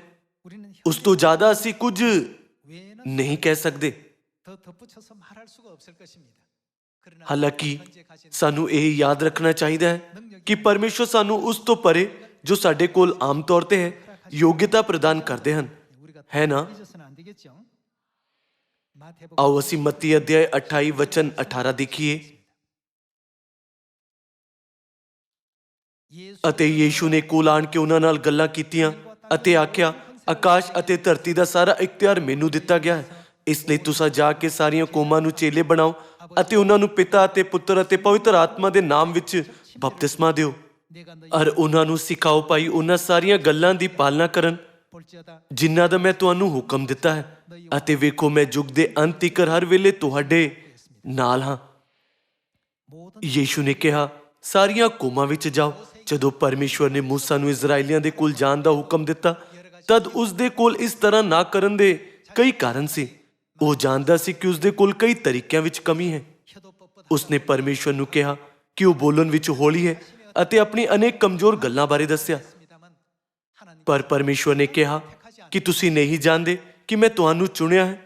ਉਸ ਤੋਂ ਜ਼ਿਆਦਾ ਅਸੀਂ ਕੁਝ ਨਹੀਂ ਕਹਿ ਸਕਦੇ। ਹਾਲਾਂਕਿ ਸਾਨੂੰ ਇਹ ਯਾਦ ਰੱਖਣਾ ਚਾਹੀਦਾ ਹੈ ਕਿ ਪਰਮੇਸ਼ਵਰ ਸਾਨੂੰ ਉਸ ਤੋਂ ਪਰੇ ਜੋ ਸਾਡੇ ਕੋਲ ਆਮ ਤੌਰ ਤੇ ਹੈ ਯੋਗਤਾ ਪ੍ਰਦਾਨ ਕਰਦੇ ਹਨ, ਹੈ ਨਾ? ਆਓ ਅਸੀਂ ਮੱਤੀ ਅਧਿਆਇ 28 ਵਚਨ 18 ਦੇਖੀਏ। ਅਤੇ ਯੀਸ਼ੂ ਨੇ ਕੋਲ ਆਣ ਕੇ ਉਹਨਾਂ ਨਾਲ ਗੱਲਾਂ ਕੀਤੀਆਂ ਅਤੇ ਆਖਿਆ, ਆਕਾਸ਼ ਅਤੇ ਧਰਤੀ ਦਾ ਸਾਰਾ ਇਖਤਿਆਰ ਮੈਨੂੰ ਦਿੱਤਾ ਗਿਆ ਹੈ। ਇਸ ਲਈ ਤੁਸੀਂ ਜਾ ਕੇ ਸਾਰੀਆਂ ਕੌਮਾਂ ਨੂੰ ਚੇਲੇ ਬਣਾਓ ਅਤੇ ਉਹਨਾਂ ਨੂੰ ਪਿਤਾ ਅਤੇ ਪੁੱਤਰ ਅਤੇ ਪਵਿੱਤਰ ਆਤਮਾ ਦੇ ਨਾਮ ਵਿੱਚ ਬਪਤਿਸਮਾ ਦਿਓ ਔਰ ਉਹਨਾਂ ਨੂੰ ਸਿਖਾਓ ਭਾਈ ਉਹਨਾਂ ਸਾਰੀਆਂ ਗੱਲਾਂ ਦੀ ਪਾਲਣਾ ਕਰਨ ਜਿਨ੍ਹਾਂ ਦਾ ਮੈਂ ਤੁਹਾਨੂੰ ਹੁਕਮ ਦਿੱਤਾ ਹੈ। ਅਤੇ ਵੇਖੋ, ਮੈਂ ਯੁੱਗ ਦੇ ਅੰਤ ਤੀਕਰ ਹਰ ਵੇਲੇ ਤੁਹਾਡੇ ਨਾਲ ਹਾਂ। ਯੀਸ਼ੂ ਨੇ ਕਿਹਾ, ਸਾਰੀਆਂ ਕੌਮਾਂ ਵਿੱਚ ਜਾਓ, ਜਦੋਂ ਪਰਮੇਸ਼ਵਰ ਨੇ ਮੂਸਾ ਨੂੰ ਇਜ਼ਰਾਈਲੀਆਂ ਦੇ ਕੋਲ ਜਾਣ ਦਾ ਹੁਕਮ ਦਿੱਤਾ, ਤਦ ਉਸ ਦੇ ਕੋਲ ਇਸ ਤਰ੍ਹਾਂ ਨਾ ਕਰਨ ਦੇ ਕਈ ਕਾਰਨ ਸੀ। ਉਹ ਜਾਣਦਾ ਸੀ ਕਿ ਉਸ ਦੇ ਕੋਲ ਕਈ ਤਰੀਕਿਆਂ ਵਿੱਚ ਕਮੀ ਹੈ। ਉਸਨੇ ਪਰਮੇਸ਼ਵਰ ਨੂੰ ਕਿਹਾ ਕਿ ਉਹ ਬੋਲਣ ਵਿੱਚ ਹੌਲੀ ਹੈ ਅਤੇ ਆਪਣੀ ਅਨੇਕ ਕਮਜ਼ੋਰ ਗੱਲਾਂ ਬਾਰੇ ਦੱਸਿਆ। ਪਰ ਪਰਮੇਸ਼ਵਰ ਨੇ ਕਿਹਾ ਕਿ ਤੁਸੀਂ ਨਹੀਂ ਜਾਣਦੇ ਕਿ ਮੈਂ ਤੁਹਾਨੂੰ ਚੁਣਿਆ ਹੈ।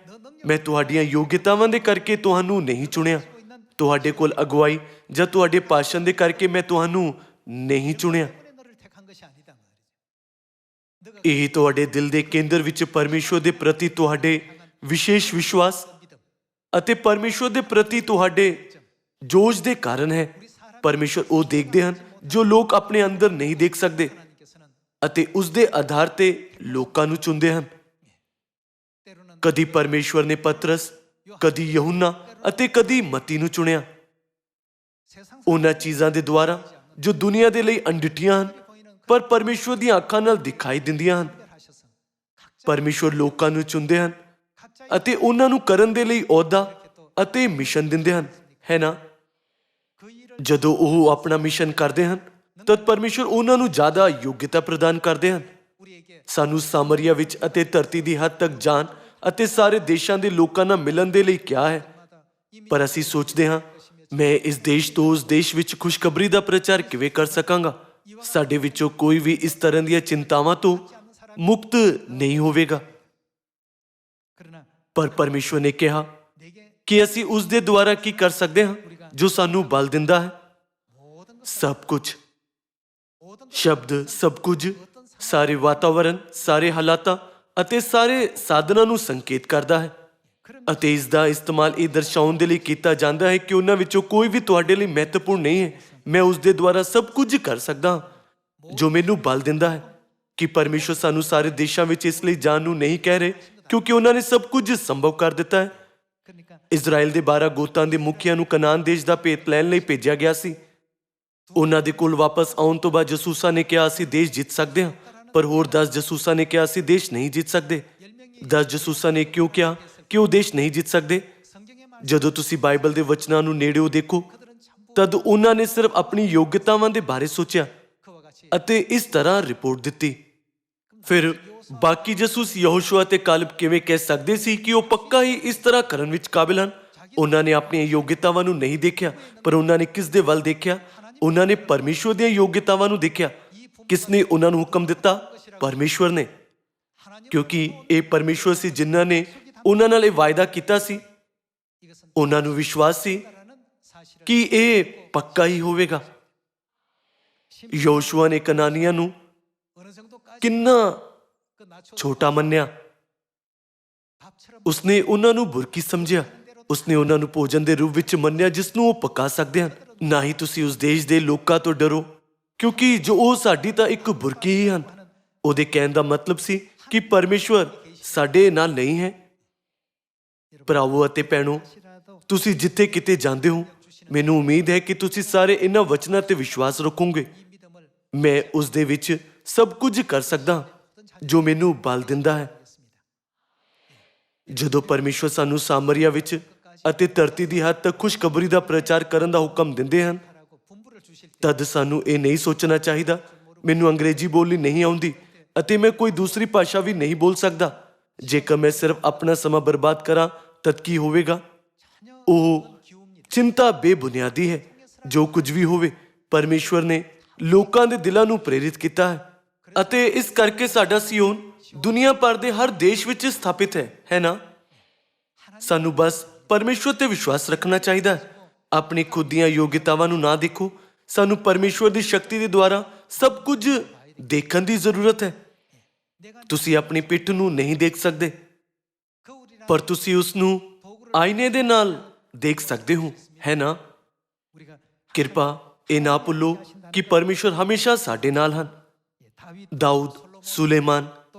ਮੈਂ ਤੁਹਾਡੀਆਂ ਯੋਗਤਾਵਾਂ ਦੇ ਕਰਕੇ ਤੁਹਾਨੂੰ ਨਹੀਂ ਚੁਣਿਆ। ਤੁਹਾਡੇ ਕੋਲ ਅਗਵਾਈ ਜਾਂ ਤੁਹਾਡੇ ਭਾਸ਼ਣ ਦੇ ਕਰਕੇ ਮੈਂ ਤੁਹਾਨੂੰ ਨਹੀਂ ਚੁਣਿਆ। ਇਹ ਤੁਹਾਡੇ ਦਿਲ ਦੇ ਕੇਂਦਰ ਵਿੱਚ ਪਰਮੇਸ਼ਵਰ ਦੇ ਪ੍ਰਤੀ ਤੁਹਾਡੇ ਵਿਸ਼ੇਸ਼ ਵਿਸ਼ਵਾਸ ਅਤੇ ਪਰਮੇਸ਼ਵਰ ਦੇ ਪ੍ਰਤੀ ਤੁਹਾਡੇ ਜੋਸ਼ ਦੇ ਕਾਰਨ ਹੈ। ਪਰਮੇਸ਼ਵਰ ਉਹ ਦੇਖਦੇ ਹਨ ਜੋ ਲੋਕ ਆਪਣੇ ਅੰਦਰ ਨਹੀਂ ਦੇਖ ਸਕਦੇ ਅਤੇ ਉਸ ਦੇ ਆਧਾਰ ਤੇ ਲੋਕਾਂ ਨੂੰ ਚੁਣਦੇ ਹਨ। ਕਦੀ ਪਰਮੇਸ਼ਵਰ ਨੇ ਪਤਰਸ, ਕਦੀ ਯਹੂਨਾ ਅਤੇ ਕਦੀ ਮਤੀ ਨੂੰ ਚੁਣਿਆ। ਉਹਨਾਂ ਚੀਜ਼ਾਂ ਦੇ ਦੁਆਰਾ ਜੋ ਦੁਨੀਆ ਦੇ ਲਈ ਅਣਡਿੱਠੀਆਂ ਹਨ ਪਰ ਪਰਮੇਸ਼ਵਰ ਦੀਆਂ ਅੱਖਾਂ ਨਾਲ ਦਿਖਾਈ ਦਿੰਦੀਆਂ ਹਨ। ਪਰਮੇਸ਼ਵਰ ਲੋਕਾਂ ਨੂੰ ਚੁਣਦੇ ਹਨ ਅਤੇ ਉਹਨਾਂ ਨੂੰ ਕਰਨ ਦੇ ਲਈ ਅਹੁਦਾ ਅਤੇ ਮਿਸ਼ਨ ਦਿੰਦੇ ਹਨ, ਹੈ ਨਾ। ਜਦੋਂ ਉਹ ਆਪਣਾ ਮਿਸ਼ਨ ਕਰਦੇ ਹਨ ਤਦ ਪਰਮੇਸ਼ਵਰ ਉਹਨਾਂ ਨੂੰ ਜ਼ਿਆਦਾ ਯੋਗਤਾ ਪ੍ਰਦਾਨ ਕਰਦੇ ਹਨ। ਸਾਨੂੰ ਸਾਮਰੀਆ ਵਿੱਚ ਅਤੇ ਧਰਤੀ ਦੀ ਹੱਦ ਤੱਕ ਜਾਣ ਅਤੇ ਸਾਰੇ ਦੇਸ਼ਾਂ ਦੇ ਲੋਕਾਂ ਨਾਲ ਮਿਲਣ ਦੇ ਲਈ ਕਿਹਾ ਹੈ। ਪਰ ਅਸੀਂ ਸੋਚਦੇ ਹਾਂ, ਮੈਂ ਇਸ ਦੇਸ਼ ਤੋਂ ਉਸ ਦੇਸ਼ ਵਿੱਚ ਖੁਸ਼ਖਬਰੀ ਦਾ ਪ੍ਰਚਾਰ ਕਿਵੇਂ ਕਰ ਸਕਾਂਗਾ। ਸਾਡੇ ਵਿੱਚੋਂ ਕੋਈ ਵੀ ਇਸ ਤਰ੍ਹਾਂ ਦੀਆਂ ਚਿੰਤਾਵਾਂ ਤੋਂ ਮੁਕਤ ਨਹੀਂ ਹੋਵੇਗਾ। ਪਰ ਪਰਮੇਸ਼ਵਰ ਨੇ ਕਿਹਾ ਕਿ ਅਸੀਂ ਉਸ ਦੇ ਦੁਆਰਾ ਕੀ ਕਰ ਸਕਦੇ ਹਾਂ ਜੋ ਸਾਨੂੰ ਬਲ ਦਿੰਦਾ ਹੈ। ਸਭ ਕੁਝ, ਸ਼ਬਦ ਸਭ ਕੁਝ, ਸਾਰੇ ਵਾਤਾਵਰਣ, ਸਾਰੇ ਹਾਲਾਤਾਂ ਅਤੇ ਸਾਰੇ ਸਾਧਨਾਂ ਨੂੰ ਸੰਕੇਤ ਕਰਦਾ ਹੈ ਅਤੇ ਇਸ ਦਾ ਇਸਤੇਮਾਲ ਇਹ ਦਰਸਾਉਣ ਦੇ ਲਈ ਕੀਤਾ ਜਾਂਦਾ ਹੈ ਕਿ ਉਹਨਾਂ ਵਿੱਚੋਂ ਕੋਈ ਵੀ ਤੁਹਾਡੇ ਲਈ ਮਹੱਤਵਪੂਰਨ ਨਹੀਂ ਹੈ। ਮੈਂ ਉਸ ਦੇ ਦੁਆਰਾ ਸਭ ਕੁਝ ਕਰ ਸਕਦਾ ਹਾਂ ਜੋ ਮੈਨੂੰ ਬਲ ਦਿੰਦਾ ਹੈ। ਕਿ ਪਰਮੇਸ਼ਵਰ ਸਾਨੂੰ ਸਾਰੇ ਦੇਸ਼ਾਂ ਵਿੱਚ ਇਸ ਲਈ ਜਾਣ ਨੂੰ ਨਹੀਂ ਕਹਿ ਰਹੇ ਕਿਉਂਕਿ ਉਹਨਾਂ ਨੇ ਸਭ ਕੁਝ ਸੰਭਵ ਕਰ ਦਿੱਤਾ ਹੈ। ਇਜ਼ਰਾਈਲ ਦੇ 12 ਗੋਤਾਂ ਦੇ ਮੁਖੀਆਂ ਨੂੰ ਕਨਾਨ ਦੇਸ਼ ਦਾ ਭੇਤ ਲੈਣ ਲਈ ਭੇਜਿਆ ਗਿਆ ਸੀ। ਉਹਨਾਂ ਦੇ ਕੋਲ ਵਾਪਸ ਆਉਣ ਤੋਂ ਬਾਅਦ ਜਸੂਸਾਂ ਨੇ ਕਿਹਾ ਅਸੀਂ ਦੇਸ਼ ਜਿੱਤ ਸਕਦੇ ਹਾਂ, ਪਰ ਹੋਰ 10 ਜਸੂਸਾਂ ਨੇ ਕਿਹਾ ਅਸੀਂ ਦੇਸ਼ ਨਹੀਂ ਜਿੱਤ ਸਕਦੇ। 10 ਜਸੂਸਾਂ ਨੇ ਕਿਉਂ ਕਿਹਾ ਕਿ ਉਹ ਦੇਸ਼ ਨਹੀਂ ਜਿੱਤ ਸਕਦੇ? ਜਦੋਂ ਤੁਸੀਂ ਬਾਈਬਲ ਦੇ ਵਚਨਾਂ ਨੂੰ ਨੇੜਿਓਂ ਦੇਖੋ ਤਦ ਉਹਨਾਂ ਨੇ ਸਿਰਫ ਆਪਣੀ ਯੋਗਤਾਵਾਂ ਦੇ ਬਾਰੇ ਸੋਚਿਆ ਅਤੇ ਇਸ ਤਰ੍ਹਾਂ ਰਿਪੋਰਟ ਦਿੱਤੀ। ਫਿਰ ਬਾਕੀ ਜਸੂਸ ਯਹੋਸ਼ੂਆ ਅਤੇ ਕਾਲਬ ਕਿਵੇਂ ਕਹਿ ਸਕਦੇ ਸੀ ਕਿ ਉਹ ਪੱਕਾ ਹੀ ਇਸ ਤਰ੍ਹਾਂ ਕਰਨ ਵਿੱਚ ਕਾਬਿਲ ਹਨ? ਉਹਨਾਂ ਨੇ ਆਪਣੀਆਂ ਯੋਗਤਾਵਾਂ ਨੂੰ ਨਹੀਂ ਦੇਖਿਆ, ਪਰ ਉਹਨਾਂ ਨੇ ਕਿਸ ਦੇ ਵੱਲ ਦੇਖਿਆ? ਉਹਨਾਂ ਨੇ ਪਰਮੇਸ਼ਵਰ ਦੀਆਂ ਯੋਗਤਾਵਾਂ ਨੂੰ ਦੇਖਿਆ। ਕਿਸ ਨੇ ਉਹਨਾਂ ਨੂੰ ਹੁਕਮ ਦਿੱਤਾ? ਪਰਮੇਸ਼ਵਰ ਨੇ, ਕਿਉਂਕਿ ਇਹ ਪਰਮੇਸ਼ਵਰ ਸੀ ਜਿਨ੍ਹਾਂ ਨੇ ਉਹਨਾਂ ਨਾਲ ਇਹ ਵਾਅਦਾ ਕੀਤਾ ਸੀ। ਉਹਨਾਂ ਨੂੰ ਵਿਸ਼ਵਾਸ ਸੀ ਕਿ ਇਹ ਪੱਕਾ ਹੀ ਹੋਵੇਗਾ। ਯਹੋਸ਼ੂਆ ਨੇ ਕਨਾਨੀਆਂ ਨੂੰ ਕਿੰਨਾ ਛੋਟਾ ਮੰਨਿਆ। ਉਸਨੇ ਉਹਨਾਂ ਨੂੰ ਬੁਰਕੀ ਸਮਝਿਆ। ਉਸਨੇ ਉਹਨਾਂ ਨੂੰ ਭੋਜਨ ਦੇ ਰੂਪ ਵਿੱਚ ਮੰਨਿਆ ਜਿਸ ਨੂੰ ਉਹ ਪਕਾ ਸਕਦੇ ਹਨ। ਨਾ ਹੀ ਤੁਸੀਂ ਉਸ ਦੇਸ਼ ਦੇ ਲੋਕਾਂ ਤੋਂ ਡਰੋ ਕਿਉਂਕਿ ਜੋ ਉਹ ਸਾਡੀ ਤਾਂ ਇੱਕ ਬੁਰਕੀ ਹੀ ਹਨ। ਉਹਦੇ ਕਹਿਣ ਦਾ ਮਤਲਬ ਸੀ ਕਿ ਪਰਮੇਸ਼ਵਰ ਸਾਡੇ ਨਾਲ ਨਹੀਂ ਹੈ। ਭਰਾਵੋ ਅਤੇ ਭੈਣੋ, ਤੁਸੀਂ ਜਿੱਥੇ ਕਿਤੇ ਜਾਂਦੇ ਹੋ, ਮੈਨੂੰ ਉਮੀਦ ਹੈ ਕਿ ਤੁਸੀਂ ਸਾਰੇ ਇਹਨਾਂ ਵਚਨਾਂ ਤੇ ਵਿਸ਼ਵਾਸ ਰੱਖੋਗੇ। ਮੈਂ ਉਸ ਦੇ ਵਿੱਚ ਸਭ ਕੁਝ ਕਰ ਸਕਦਾ ਜੋ ਮੈਨੂੰ ਬਲ ਦਿੰਦਾ ਹੈ। ਜਦੋਂ ਪਰਮੇਸ਼ਵਰ ਸਾਨੂੰ ਸਾਮਰੀਆ ਵਿੱਚ ਅਤੇ ਧਰਤੀ ਦੀ ਹੱਦ ਤੱਕ ਖੁਸ਼ਖਬਰੀ ਦਾ ਪ੍ਰਚਾਰ ਕਰਨ ਦਾ ਹੁਕਮ ਦਿੰਦੇ ਹਨ ਤਦ ਸਾਨੂੰ ਇਹ ਨਹੀਂ ਸੋਚਣਾ ਚਾਹੀਦਾ ਮੈਨੂੰ ਅੰਗਰੇਜ਼ੀ ਬੋਲਣੀ ਨਹੀਂ ਆਉਂਦੀ ਅਤੇ ਮੈਂ ਕੋਈ ਦੂਸਰੀ ਭਾਸ਼ਾ ਵੀ ਨਹੀਂ ਬੋਲ ਸਕਦਾ। ਜੇਕਰ ਮੈਂ ਸਿਰਫ ਆਪਣਾ ਸਮਾਂ ਬਰਬਾਦ ਕਰਾਂ ਤਦ ਕੀ ਹੋਵੇਗਾ? ਉਹ ਚਿੰਤਾ ਬੇਬੁਨਿਆਦੀ ਹੈ। ਜੋ ਕੁਝ ਵੀ ਹੋਵੇ, ਪਰਮੇਸ਼ਵਰ ਨੇ ਲੋਕਾਂ ਦੇ ਦਿਲਾਂ ਨੂੰ ਪ੍ਰੇਰਿਤ ਕੀਤਾ ਹੈ ਅਤੇ ਇਸ ਕਰਕੇ ਸਾਡਾ ਸਿਯੋਨ ਦੁਨੀਆ ਭਰ ਦੇ ਹਰ ਦੇਸ਼ ਵਿੱਚ ਸਥਾਪਿਤ ਹੈ ਨਾ। ਸਾਨੂੰ ਬਸ ਪਰਮੇਸ਼ਵਰ ਤੇ ਵਿਸ਼ਵਾਸ ਰੱਖਣਾ ਚਾਹੀਦਾ ਹੈ। ਆਪਣੀ ਖੁਦ ਦੀਆਂ ਯੋਗਤਾਵਾਂ ਨੂੰ ਨਾ ਦੇਖੋ। ਸਾਨੂੰ ਪਰਮੇਸ਼ਵਰ ਦੀ ਸ਼ਕਤੀ ਦੇ ਦੁਆਰਾ ਸਭ ਕੁਝ ਦੇਖਣ ਦੀ ਜ਼ਰੂਰਤ ਹੈ। ਤੁਸੀਂ ਆਪਣੀ ਪਿੱਠ ਨੂੰ ਨਹੀਂ ਦੇਖ ਸਕਦੇ, ਪਰ ਤੁਸੀਂ ਉਸ ਨੂੰ ਆਈਨੇ ਦੇ ਨਾਲ ਦੇਖ ਸਕਦੇ ਹੋ, ਹੈ ਨਾ। ਕਿਰਪਾ ਇਹ ਨਾ ਭੁੱਲੋ ਕਿ ਪਰਮੇਸ਼ਵਰ ਹਮੇਸ਼ਾ ਸਾਡੇ ਨਾਲ ਹਨ। ਦਾਊਦ, ਸੁਲੇਮਾਨ,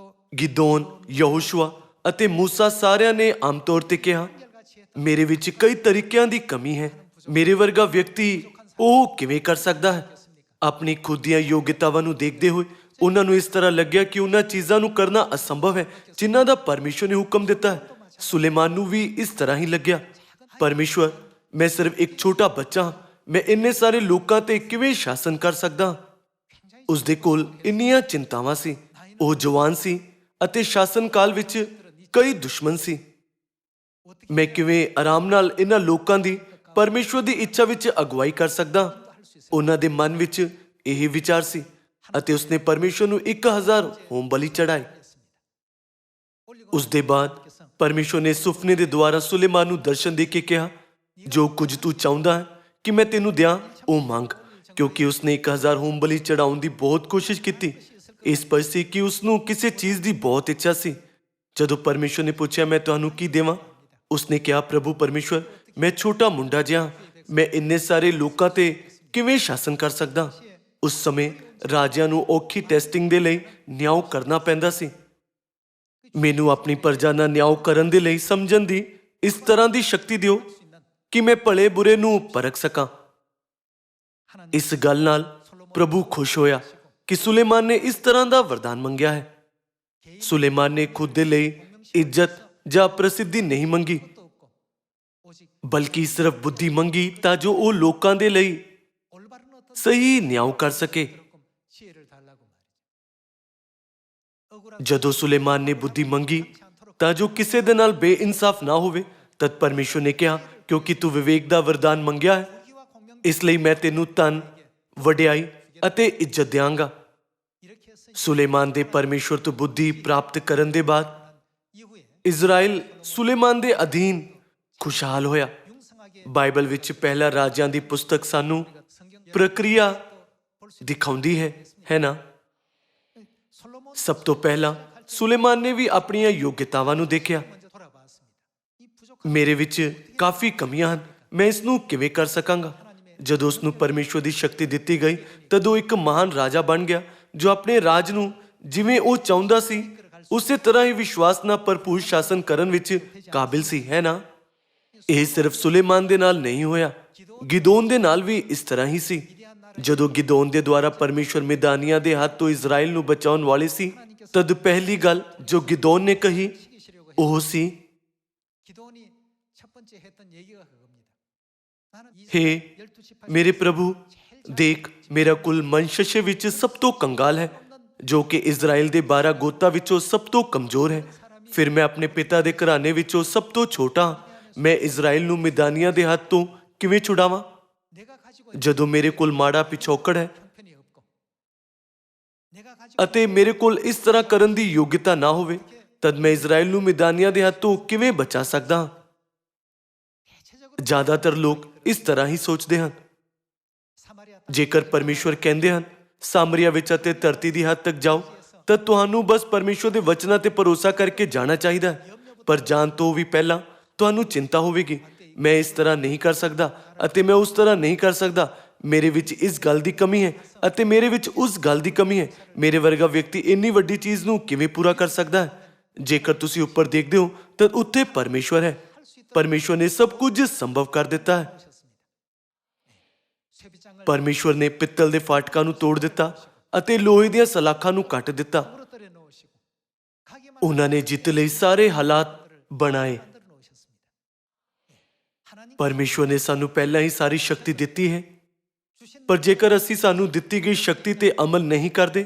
ਗਿਦੋਨ, ਯਹੋਸ਼ੂਆ ਅਤੇ ਮੂਸਾ ਸਾਰਿਆਂ ਨੇ ਆਮ ਤੌਰ ਤੇ ਕਿਹਾ, ਮੇਰੇ ਵਿੱਚ ਕਈ ਤਰੀਕਿਆਂ ਦੀ ਕਮੀ ਹੈ। ਮੇਰੇ ਵਰਗਾ ਵਿਅਕਤੀ ਉਹ ਕਿਵੇਂ ਕਰ ਸਕਦਾ ਹੈ? ਆਪਣੀ ਖੁਦ ਦੀਆਂ ਯੋਗਤਾਵਾਂ ਨੂੰ ਦੇਖਦੇ ਹੋਏ ਉਹਨਾਂ ਨੂੰ ਇਸ ਤਰ੍ਹਾਂ ਲੱਗਿਆ ਕਿ ਉਹਨਾਂ ਚੀਜ਼ਾਂ ਨੂੰ ਕਰਨਾ ਅਸੰਭਵ ਹੈ ਜਿਨ੍ਹਾਂ ਦਾ ਪਰਮੇਸ਼ਵਰ ਨੇ ਹੁਕਮ ਦਿੱਤਾ ਹੈ। ਸੁਲੇਮਾਨ ਨੂੰ ਵੀ ਇਸ ਤਰ੍ਹਾਂ ਹੀ ਲੱਗਿਆ, ਪਰਮੇਸ਼ਵਰ, ਮੈਂ ਸਿਰਫ ਇੱਕ ਛੋਟਾ ਬੱਚਾ ਹਾਂ, ਮੈਂ ਇੰਨੇ ਸਾਰੇ ਲੋਕਾਂ ਤੇ ਕਿਵੇਂ ਸ਼ਾਸਨ ਕਰ ਸਕਦਾ? ਉਸ ਦੇ ਕੋਲ ਇੰਨੀਆਂ ਚਿੰਤਾਵਾਂ ਸੀ। ਉਹ ਜਵਾਨ ਸੀ ਅਤੇ ਸ਼ਾਸਨ ਕਾਲ ਵਿੱਚ ਕਈ ਦੁਸ਼ਮਣ ਸੀ। ਮੈਂ ਕਿਵੇਂ ਆਰਾਮ ਨਾਲ ਇਹਨਾਂ ਲੋਕਾਂ ਦੀ ਪਰਮੇਸ਼ਵਰ ਦੀ ਇੱਛਾ ਵਿੱਚ ਅਗਵਾਈ ਕਰ ਸਕਦਾ? ਉਹਨਾਂ ਦੇ ਮਨ ਵਿੱਚ ਇਹ ਵਿਚਾਰ ਸੀ ਅਤੇ ਉਸਨੇ ਪਰਮੇਸ਼ਵਰ ਨੂੰ 1000 ਹੋਮ ਬਲੀ ਚੜਾਏ। ਉਸ ਦੇ ਬਾਅਦ ਪਰਮੇਸ਼ਵਰ ਨੇ ਸੁਪਨੇ ਦੇ ਦੁਆਰਾ ਸੁਲੇਮਾਨ ਨੂੰ ਦਰਸ਼ਨ ਦੇ ਕੇ ਕਿਹਾ, ਜੋ ਕੁਝ ਤੂੰ ਚਾਹੁੰਦਾ ਹੈ ਕਿ ਮੈਂ ਤੈਨੂੰ ਦਿਆਂ ਉਹ ਮੰਗ, ਕਿਉਂਕਿ ਉਸਨੇ 1000 ਹੋਮ ਬਲੀ ਚੜਾਉਣ ਦੀ ਬਹੁਤ ਕੋਸ਼ਿਸ਼ ਕੀਤੀ। ਇਸ ਪਰ ਸੀ ਕਿ ਉਸਨੂੰ ਕਿਸੇ ਚੀਜ਼ ਦੀ ਬਹੁਤ ਇੱਛਾ ਸੀ। ਜਦੋਂ ਪਰਮੇਸ਼ਵਰ ਨੇ ਪੁੱਛਿਆ, ਮੈਂ ਤੁਹਾਨੂੰ ਕੀ ਦੇਵਾਂ? ਉਸਨੇ ਕਿਹਾ, ਪ੍ਰਭੂ ਪਰਮੇਸ਼ਵਰ, ਮੈਂ ਛੋਟਾ ਮੁੰਡਾ ਜਿਹਾ, ਮੈਂ ਇੰਨੇ ਸਾਰੇ ਲੋਕਾਂ ਤੇ ਕਿਵੇਂ ਸ਼ਾਸਨ ਕਰ ਸਕਦਾ? ਉਸ ਸਮੇਂ ਰਾਜਿਆਂ ਨੂੰ ਔਖੀ ਟੈਸਟਿੰਗ ਦੇ ਲਈ ਨਿਆਂ ਕਰਨਾ ਪੈਂਦਾ ਸੀ। ਮੈਨੂੰ ਆਪਣੀ ਪ੍ਰਜਾ ਨਾਲ ਨਿਆਂ ਕਰਨ ਦੇ ਲਈ ਸਮਝਣ ਦੀ ਇਸ ਤਰ੍ਹਾਂ ਦੀ ਸ਼ਕਤੀ ਦਿਓ ਕਿ ਮੈਂ ਭਲੇ ਬੁਰੇ ਨੂੰ ਪਰਖ ਸਕਾਂ। ਇਸ ਗੱਲ ਨਾਲ ਪ੍ਰਭੂ ਖੁਸ਼ ਹੋਇਆ ਕਿ ਸੁਲੇਮਾਨ ਨੇ ਇਸ ਤਰ੍ਹਾਂ ਦਾ ਵਰਦਾਨ ਮੰਗਿਆ ਹੈ। ਸੁਲੇਮਾਨ ਨੇ ਖੁਦ ਦੇ ਲਈ ਇੱਜ਼ਤ ਜਾਂ ਪ੍ਰਸਿੱਧੀ ਨਹੀਂ ਮੰਗੀ, ਬਲਕਿ ਸਿਰਫ ਬੁੱਧੀ ਮੰਗੀ ਤਾਂ ਜੋ ਉਹ ਲੋਕਾਂ ਦੇ ਲਈ ਸਹੀ ਨਿਆਂ ਕਰ ਸਕੇ। ਜਦੋਂ ਸੁਲੇਮਾਨ ਨੇ ਬੁੱਧੀ ਮੰਗੀ ਤਾਂ ਜੋ ਕਿਸੇ ਦੇ ਨਾਲ ਬੇਇਨਸਾਫ ਨਾ ਹੋਵੇ, ਤਦ ਪਰਮੇਸ਼ਵਰ ਨੇ ਕਿਹਾ, ਕਿਉਂਕਿ ਤੂੰ ਵਿਵੇਕ ਦਾ ਵਰਦਾਨ ਮੰਗਿਆ ਹੈ, ਇਸ ਲਈ ਮੈਂ ਤੈਨੂੰ ਧਨ, ਵਡਿਆਈ ਅਤੇ ਇੱਜ਼ਤ ਦਿਆਂਗਾ। ਸੁਲੇਮਾਨ ਦੇ ਪਰਮੇਸ਼ਵਰ ਤੋਂ ਬੁੱਧੀ ਪ੍ਰਾਪਤ ਕਰਨ ਦੇ ਬਾਅਦ ਇਜ਼ਰਾਈਲ ਸੁਲੇਮਾਨ ਦੇ ਅਧੀਨ ਖੁਸ਼ਹਾਲ ਹੋਇਆ। ਬਾਈਬਲ ਵਿੱਚ ਪਹਿਲਾ ਰਾਜਿਆਂ ਦੀ ਪੁਸਤਕ ਸਾਨੂੰ ਪ੍ਰਕਿਰਿਆ ਦਿਖਾਉਂਦੀ ਹੈ ਨਾ? ਸਭ ਤੋਂ ਪਹਿਲਾਂ ਸੁਲੇਮਾਨ ਨੇ ਵੀ ਆਪਣੀਆਂ ਯੋਗਤਾਵਾਂ ਨੂੰ ਦੇਖਿਆ। ਮੇਰੇ ਵਿੱਚ ਕਾਫੀ ਕਮੀਆਂ ਹਨ, ਮੈਂ ਇਸ ਨੂੰ ਕਿਵੇਂ ਕਰ ਸਕਾਂਗਾ? ਜਦੋਂ ਉਸ ਨੂੰ ਪਰਮੇਸ਼ਵਰ ਦੀ ਸ਼ਕਤੀ ਦਿੱਤੀ ਗਈ ਤਦ ਉਹ ਇੱਕ ਮਹਾਨ ਰਾਜਾ ਬਣ ਗਿਆ, ਜੋ ਆਪਣੇ ਰਾਜ ਨੂੰ ਜਿਵੇਂ ਉਹ ਚਾਹੁੰਦਾ ਸੀ ਉਸੇ ਤਰ੍ਹਾਂ ਹੀ ਵਿਸ਼ਵਾਸ ਨਾਲ ਭਰਪੂਰ ਸ਼ਾਸਨ ਕਰਨ ਵਿੱਚ ਕਾਬਿਲ ਸੀ, ਹੈ ਨਾ? ਇਹ ਸਿਰਫ ਸੁਲੇਮਾਨ ਦੇ ਨਾਲ ਨਹੀਂ ਹੋਇਆ, ਗਿਦੋਨ ਦੇ ਨਾਲ ਵੀ ਇਸ ਤਰ੍ਹਾਂ ਹੀ ਸੀ। ਜਦੋਂ ਗਿਦੋਨ ਦੇ ਦੁਆਰਾ ਪਰਮੇਸ਼ਵਰ ਮਿਦਾਨੀਆਂ ਦੇ ਹੱਥ ਤੋਂ ਇਜ਼ਰਾਈਲ ਨੂੰ ਬਚਾਉਣ ਵਾਲੇ ਸੀ, ਤਦ ਪਹਿਲੀ ਗੱਲ ਜੋ ਗਿਦੋਨ ਨੇ ਕਹੀ ਉਹ ਸੀ, ਹੇ ਮੇਰੇ ਪ੍ਰਭੂ, ਦੇਖ, ਮੇਰਾ ਕੁਲ ਮਨਸ਼ੇ ਵਿੱਚ ਸਭ ਤੋਂ ਕੰਗਾਲ ਹੈ, ਜੋ ਕਿ ਇਜ਼ਰਾਈਲ ਦੇ 12 ਗੋਤਾਂ ਵਿੱਚੋਂ ਸਭ ਤੋਂ ਕਮਜ਼ੋਰ ਹੈ। ਫਿਰ ਮੈਂ ਆਪਣੇ ਪਿਤਾ ਦੇ ਘਰਾਣੇ ਵਿੱਚੋਂ ਸਭ ਤੋਂ ਛੋਟਾ ਹਾਂ। ਮੈਂ ਇਜ਼ਰਾਈਲ ਨੂੰ ਮਿਦਾਨੀਆਂ ਦੇ ਹੱਥ ਤੋਂ ਕਿਵੇਂ ਛੁਡਾਵਾਂ? ਜਦੋਂ ਮੇਰੇ ਕੋਲ ਮਾੜਾ ਪਿਛੋਕੜ ਹੈ ਅਤੇ ਮੇਰੇ ਕੋਲ ਇਸ ਤਰ੍ਹਾਂ ਕਰਨ ਦੀ ਯੋਗਤਾ ਨਾ ਹੋਵੇ, ਤਦ ਮੈਂ ਇਜ਼ਰਾਈਲ ਨੂੰ ਮਿਦਾਨੀਆਂ ਦੇ ਹੱਥ ਤੋਂ ਕਿਵੇਂ ਬਚਾ ਸਕਦਾ ਹਾਂ? ਜ਼ਿਆਦਾਤਰ ਲੋਕ ਇਸ ਤਰ੍ਹਾਂ ਹੀ ਸੋਚਦੇ ਹਨ। ਜੇਕਰ ਪਰਮੇਸ਼ਵਰ ਕਹਿੰਦੇ ਹਨ ਸਾਮਰੀਆ ਵਿੱਚ ਅਤੇ ਧਰਤੀ ਦੀ ਹੱਦ ਤੱਕ ਜਾਓ, ਤਾਂ ਤੁਹਾਨੂੰ ਬਸ ਪਰਮੇਸ਼ਵਰ ਦੇ ਵਚਨਾਂ ਤੇ ਭਰੋਸਾ ਕਰਕੇ ਜਾਣਾ ਚਾਹੀਦਾ ਹੈ। ਪਰ ਜਾਣ ਤੋਂ ਵੀ ਪਹਿਲਾਂ ਤੁਹਾਨੂੰ ਚਿੰਤਾ ਹੋਵੇਗੀ, ਮੈਂ ਇਸ ਤਰ੍ਹਾਂ ਨਹੀਂ ਕਰ ਸਕਦਾ ਅਤੇ ਮੈਂ ਉਸ ਤਰ੍ਹਾਂ ਨਹੀਂ ਕਰ ਸਕਦਾ। ਮੇਰੇ ਵਿੱਚ ਇਸ ਗੱਲ ਦੀ ਕਮੀ ਹੈ ਅਤੇ ਮੇਰੇ ਵਿੱਚ ਉਸ ਗੱਲ ਦੀ ਕਮੀ ਹੈ। ਮੇਰੇ ਵਰਗਾ ਵਿਅਕਤੀ ਇੰਨੀ ਵੱਡੀ ਚੀਜ਼ ਨੂੰ ਕਿਵੇਂ ਪੂਰਾ ਕਰ ਸਕਦਾ ਹੈ? ਜੇਕਰ ਤੁਸੀਂ ਉੱਪਰ ਦੇਖਦੇ ਹੋ ਤਾਂ ਉੱਥੇ ਪਰਮੇਸ਼ਵਰ ਹੈ। ਪਰਮੇਸ਼ਵਰ ਨੇ ਸਭ ਕੁਝ ਸੰਭਵ ਕਰ ਦਿੱਤਾ ਹੈ। ਪਰਮੇਸ਼ਵਰ ਨੇ ਪਿੱਤਲ ਦੇ ਫਾਟਕਾਂ ਨੂੰ ਤੋੜ ਦਿੱਤਾ ਅਤੇ ਲੋਹੇ ਦੀਆਂ ਸਲਾਖਾਂ ਨੂੰ ਕੱਟ ਦਿੱਤਾ। ਉਹਨਾਂ ਨੇ ਜਿੱਤ ਲਈ ਸਾਰੇ ਹਾਲਾਤ ਬਣਾਏ। ਪਰਮੇਸ਼ਵਰ ਨੇ ਸਾਨੂੰ ਪਹਿਲਾਂ ਹੀ ਸਾਰੀ ਸ਼ਕਤੀ ਦਿੱਤੀ ਹੈ, ਪਰ ਜੇਕਰ ਅਸੀਂ ਸਾਨੂੰ ਦਿੱਤੀ ਗਈ ਸ਼ਕਤੀ ਤੇ ਅਮਲ ਨਹੀਂ ਕਰਦੇ,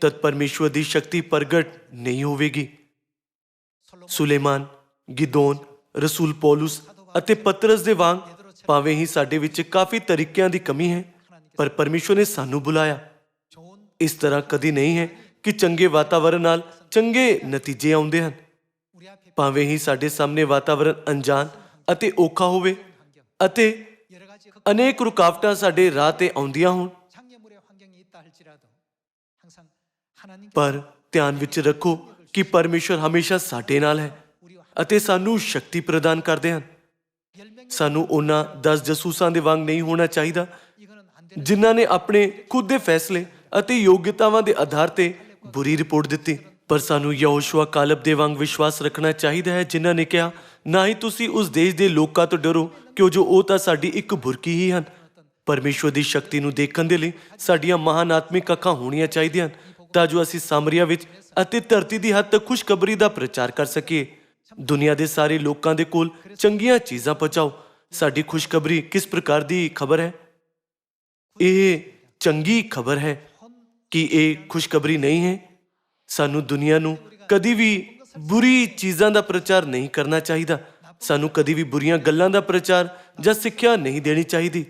ਤਦ ਪਰਮੇਸ਼ਵਰ ਦੀ ਸ਼ਕਤੀ ਪ੍ਰਗਟ ਨਹੀਂ ਹੋਵੇਗੀ। ਸੁਲੇਮਾਨ, ਗਿਦੋਨ, ਰਸੂਲ ਪੌਲੁਸ ਅਤੇ ਪਤਰਸ ਦੇ ਵਾਂਗ ਭਾਵੇਂ ਹੀ ਸਾਡੇ ਵਿੱਚ ਕਾਫੀ ਤਰੀਕਿਆਂ ਦੀ ਕਮੀ ਹੈ, ਪਰ ਪਰਮੇਸ਼ਵਰ ਨੇ ਸਾਨੂੰ ਬੁਲਾਇਆ। ਇਸ ਤਰ੍ਹਾਂ ਕਦੀ ਨਹੀਂ ਹੈ ਕਿ ਚੰਗੇ ਵਾਤਾਵਰਣ ਨਾਲ ਚੰਗੇ ਨਤੀਜੇ ਆਉਂਦੇ ਹਨ। ਭਾਵੇਂ ਹੀ ਸਾਡੇ ਸਾਹਮਣੇ ਵਾਤਾਵਰਣ ਅਣਜਾਣ ਅਤੇ ਔਖਾ ਹੋਵੇ ਅਤੇ ਅਨੇਕ ਰੁਕਾਵਟਾਂ ਸਾਡੇ ਰਾਹ ਤੇ ਆਉਂਦੀਆਂ ਹੋਣ, ਪਰ ਧਿਆਨ ਵਿੱਚ ਰੱਖੋ ਕਿ ਪਰਮੇਸ਼ਵਰ ਹਮੇਸ਼ਾ ਸਾਡੇ ਨਾਲ ਹੈ ਅਤੇ ਸਾਨੂੰ ਸ਼ਕਤੀ ਪ੍ਰਦਾਨ ਕਰਦੇ ਹਨ। ਸਾਨੂੰ ਉਹਨਾਂ 10 ਜਾਸੂਸਾਂ ਦੇ ਵਾਂਗ ਨਹੀਂ ਹੋਣਾ ਚਾਹੀਦਾ, ਜਿਨ੍ਹਾਂ ਨੇ ਆਪਣੇ ਖੁਦ ਦੇ ਫੈਸਲੇ ਅਤੇ ਯੋਗਤਾਵਾਂ ਦੇ ਆਧਾਰ ਤੇ ਬੁਰੀ ਰਿਪੋਰਟ ਦਿੱਤੀ। ਪਰ ਸਾਨੂੰ ਯਹੋਸ਼ੂਆ ਕਾਲਬ ਦੇ ਵਾਂਗ ਵਿਸ਼ਵਾਸ ਰੱਖਣਾ ਚਾਹੀਦਾ ਹੈ, ਜਿਨ੍ਹਾਂ ਨੇ ਕਿਹਾ, ਨਾ ਹੀ ਤੁਸੀਂ ਉਸ ਦੇਸ਼ ਦੇ ਲੋਕਾਂ ਤੋਂ ਡਰੋ, ਕਿਉਂ ਜੋ ਉਹ ਤਾਂ ਸਾਡੀ ਇੱਕ ਬੁਰਕੀ ਹੀ ਹਨ। ਪਰਮੇਸ਼ਵਰ ਦੀ ਸ਼ਕਤੀ ਨੂੰ ਦੇਖਣ ਦੇ ਲਈ ਸਾਡੀਆਂ ਮਹਾਨ ਆਤਮਿਕ ਅੱਖਾਂ ਹੋਣੀਆਂ ਚਾਹੀਦੀਆਂ ਹਨ, ਤਾਂ ਜੋ ਅਸੀਂ ਸਾਮਰੀਆ ਵਿੱਚ ਅਤੇ ਧਰਤੀ ਦੀ ਹੱਦ ਤੱਕ ਖੁਸ਼ਖਬਰੀ ਦਾ ਪ੍ਰਚਾਰ ਕਰ ਸਕੀਏ। ਦੁਨੀਆ ਦੇ ਸਾਰੇ ਲੋਕਾਂ ਦੇ ਕੋਲ ਚੰਗੀਆਂ ਚੀਜ਼ਾਂ ਪਹੁੰਚਾਓ। ਸਾਡੀ ਖੁਸ਼ਖਬਰੀ ਕਿਸ ਪ੍ਰਕਾਰ ਦੀ ਖਬਰ ਹੈ? ਇਹ ਚੰਗੀ ਖਬਰ ਹੈ। ਕਿ ਇਹ ਖੁਸ਼ਖਬਰੀ ਨਹੀਂ ਹੈ। ਸਾਨੂੰ ਦੁਨੀਆ ਨੂੰ ਕਦੀ ਵੀ ਬੁਰੀ ਚੀਜ਼ਾਂ ਦਾ ਪ੍ਰਚਾਰ ਨਹੀਂ ਕਰਨਾ ਚਾਹੀਦਾ। ਸਾਨੂੰ ਕਦੀ ਵੀ ਬੁਰੀਆਂ ਗੱਲਾਂ ਦਾ ਪ੍ਰਚਾਰ ਜਾਂ ਸਿੱਖਿਆ ਨਹੀਂ ਦੇਣੀ ਚਾਹੀਦੀ।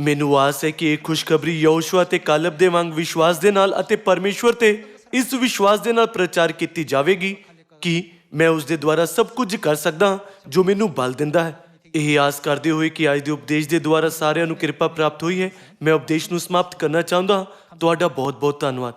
ਮੈਨੂੰ ਆਸ ਹੈ ਕਿ ਇਹ ਖੁਸ਼ਖਬਰੀ ਯਹੋਸ਼ੂਆ ਤੇ ਕਾਲਬ ਦੇ ਵਾਂਗ ਵਿਸ਼ਵਾਸ ਦੇ ਨਾਲ ਅਤੇ ਪਰਮੇਸ਼ਵਰ ਤੇ ਇਸ ਵਿਸ਼ਵਾਸ ਦੇ ਨਾਲ ਪ੍ਰਚਾਰ ਕੀਤੀ ਜਾਵੇਗੀ ਕਿ ਮੈਂ ਉਸ ਦੇ ਦੁਆਰਾ ਸਭ ਕੁਝ ਕਰ ਸਕਦਾ ਹਾਂ ਜੋ ਮੈਨੂੰ ਬਲ ਦਿੰਦਾ ਹੈ। ਇਹ ਆਸ ਕਰਦੇ ਹੋਏ ਕਿ ਅੱਜ ਦੇ ਉਪਦੇਸ਼ ਦੇ ਦੁਆਰਾ ਸਾਰਿਆਂ ਨੂੰ ਕਿਰਪਾ ਪ੍ਰਾਪਤ ਹੋਈ ਹੈ, ਮੈਂ ਉਪਦੇਸ਼ ਨੂੰ ਸਮਾਪਤ ਕਰਨਾ ਚਾਹੁੰਦਾ ਹਾਂ। ਤੁਹਾਡਾ ਬਹੁਤ ਬਹੁਤ ਧੰਨਵਾਦ।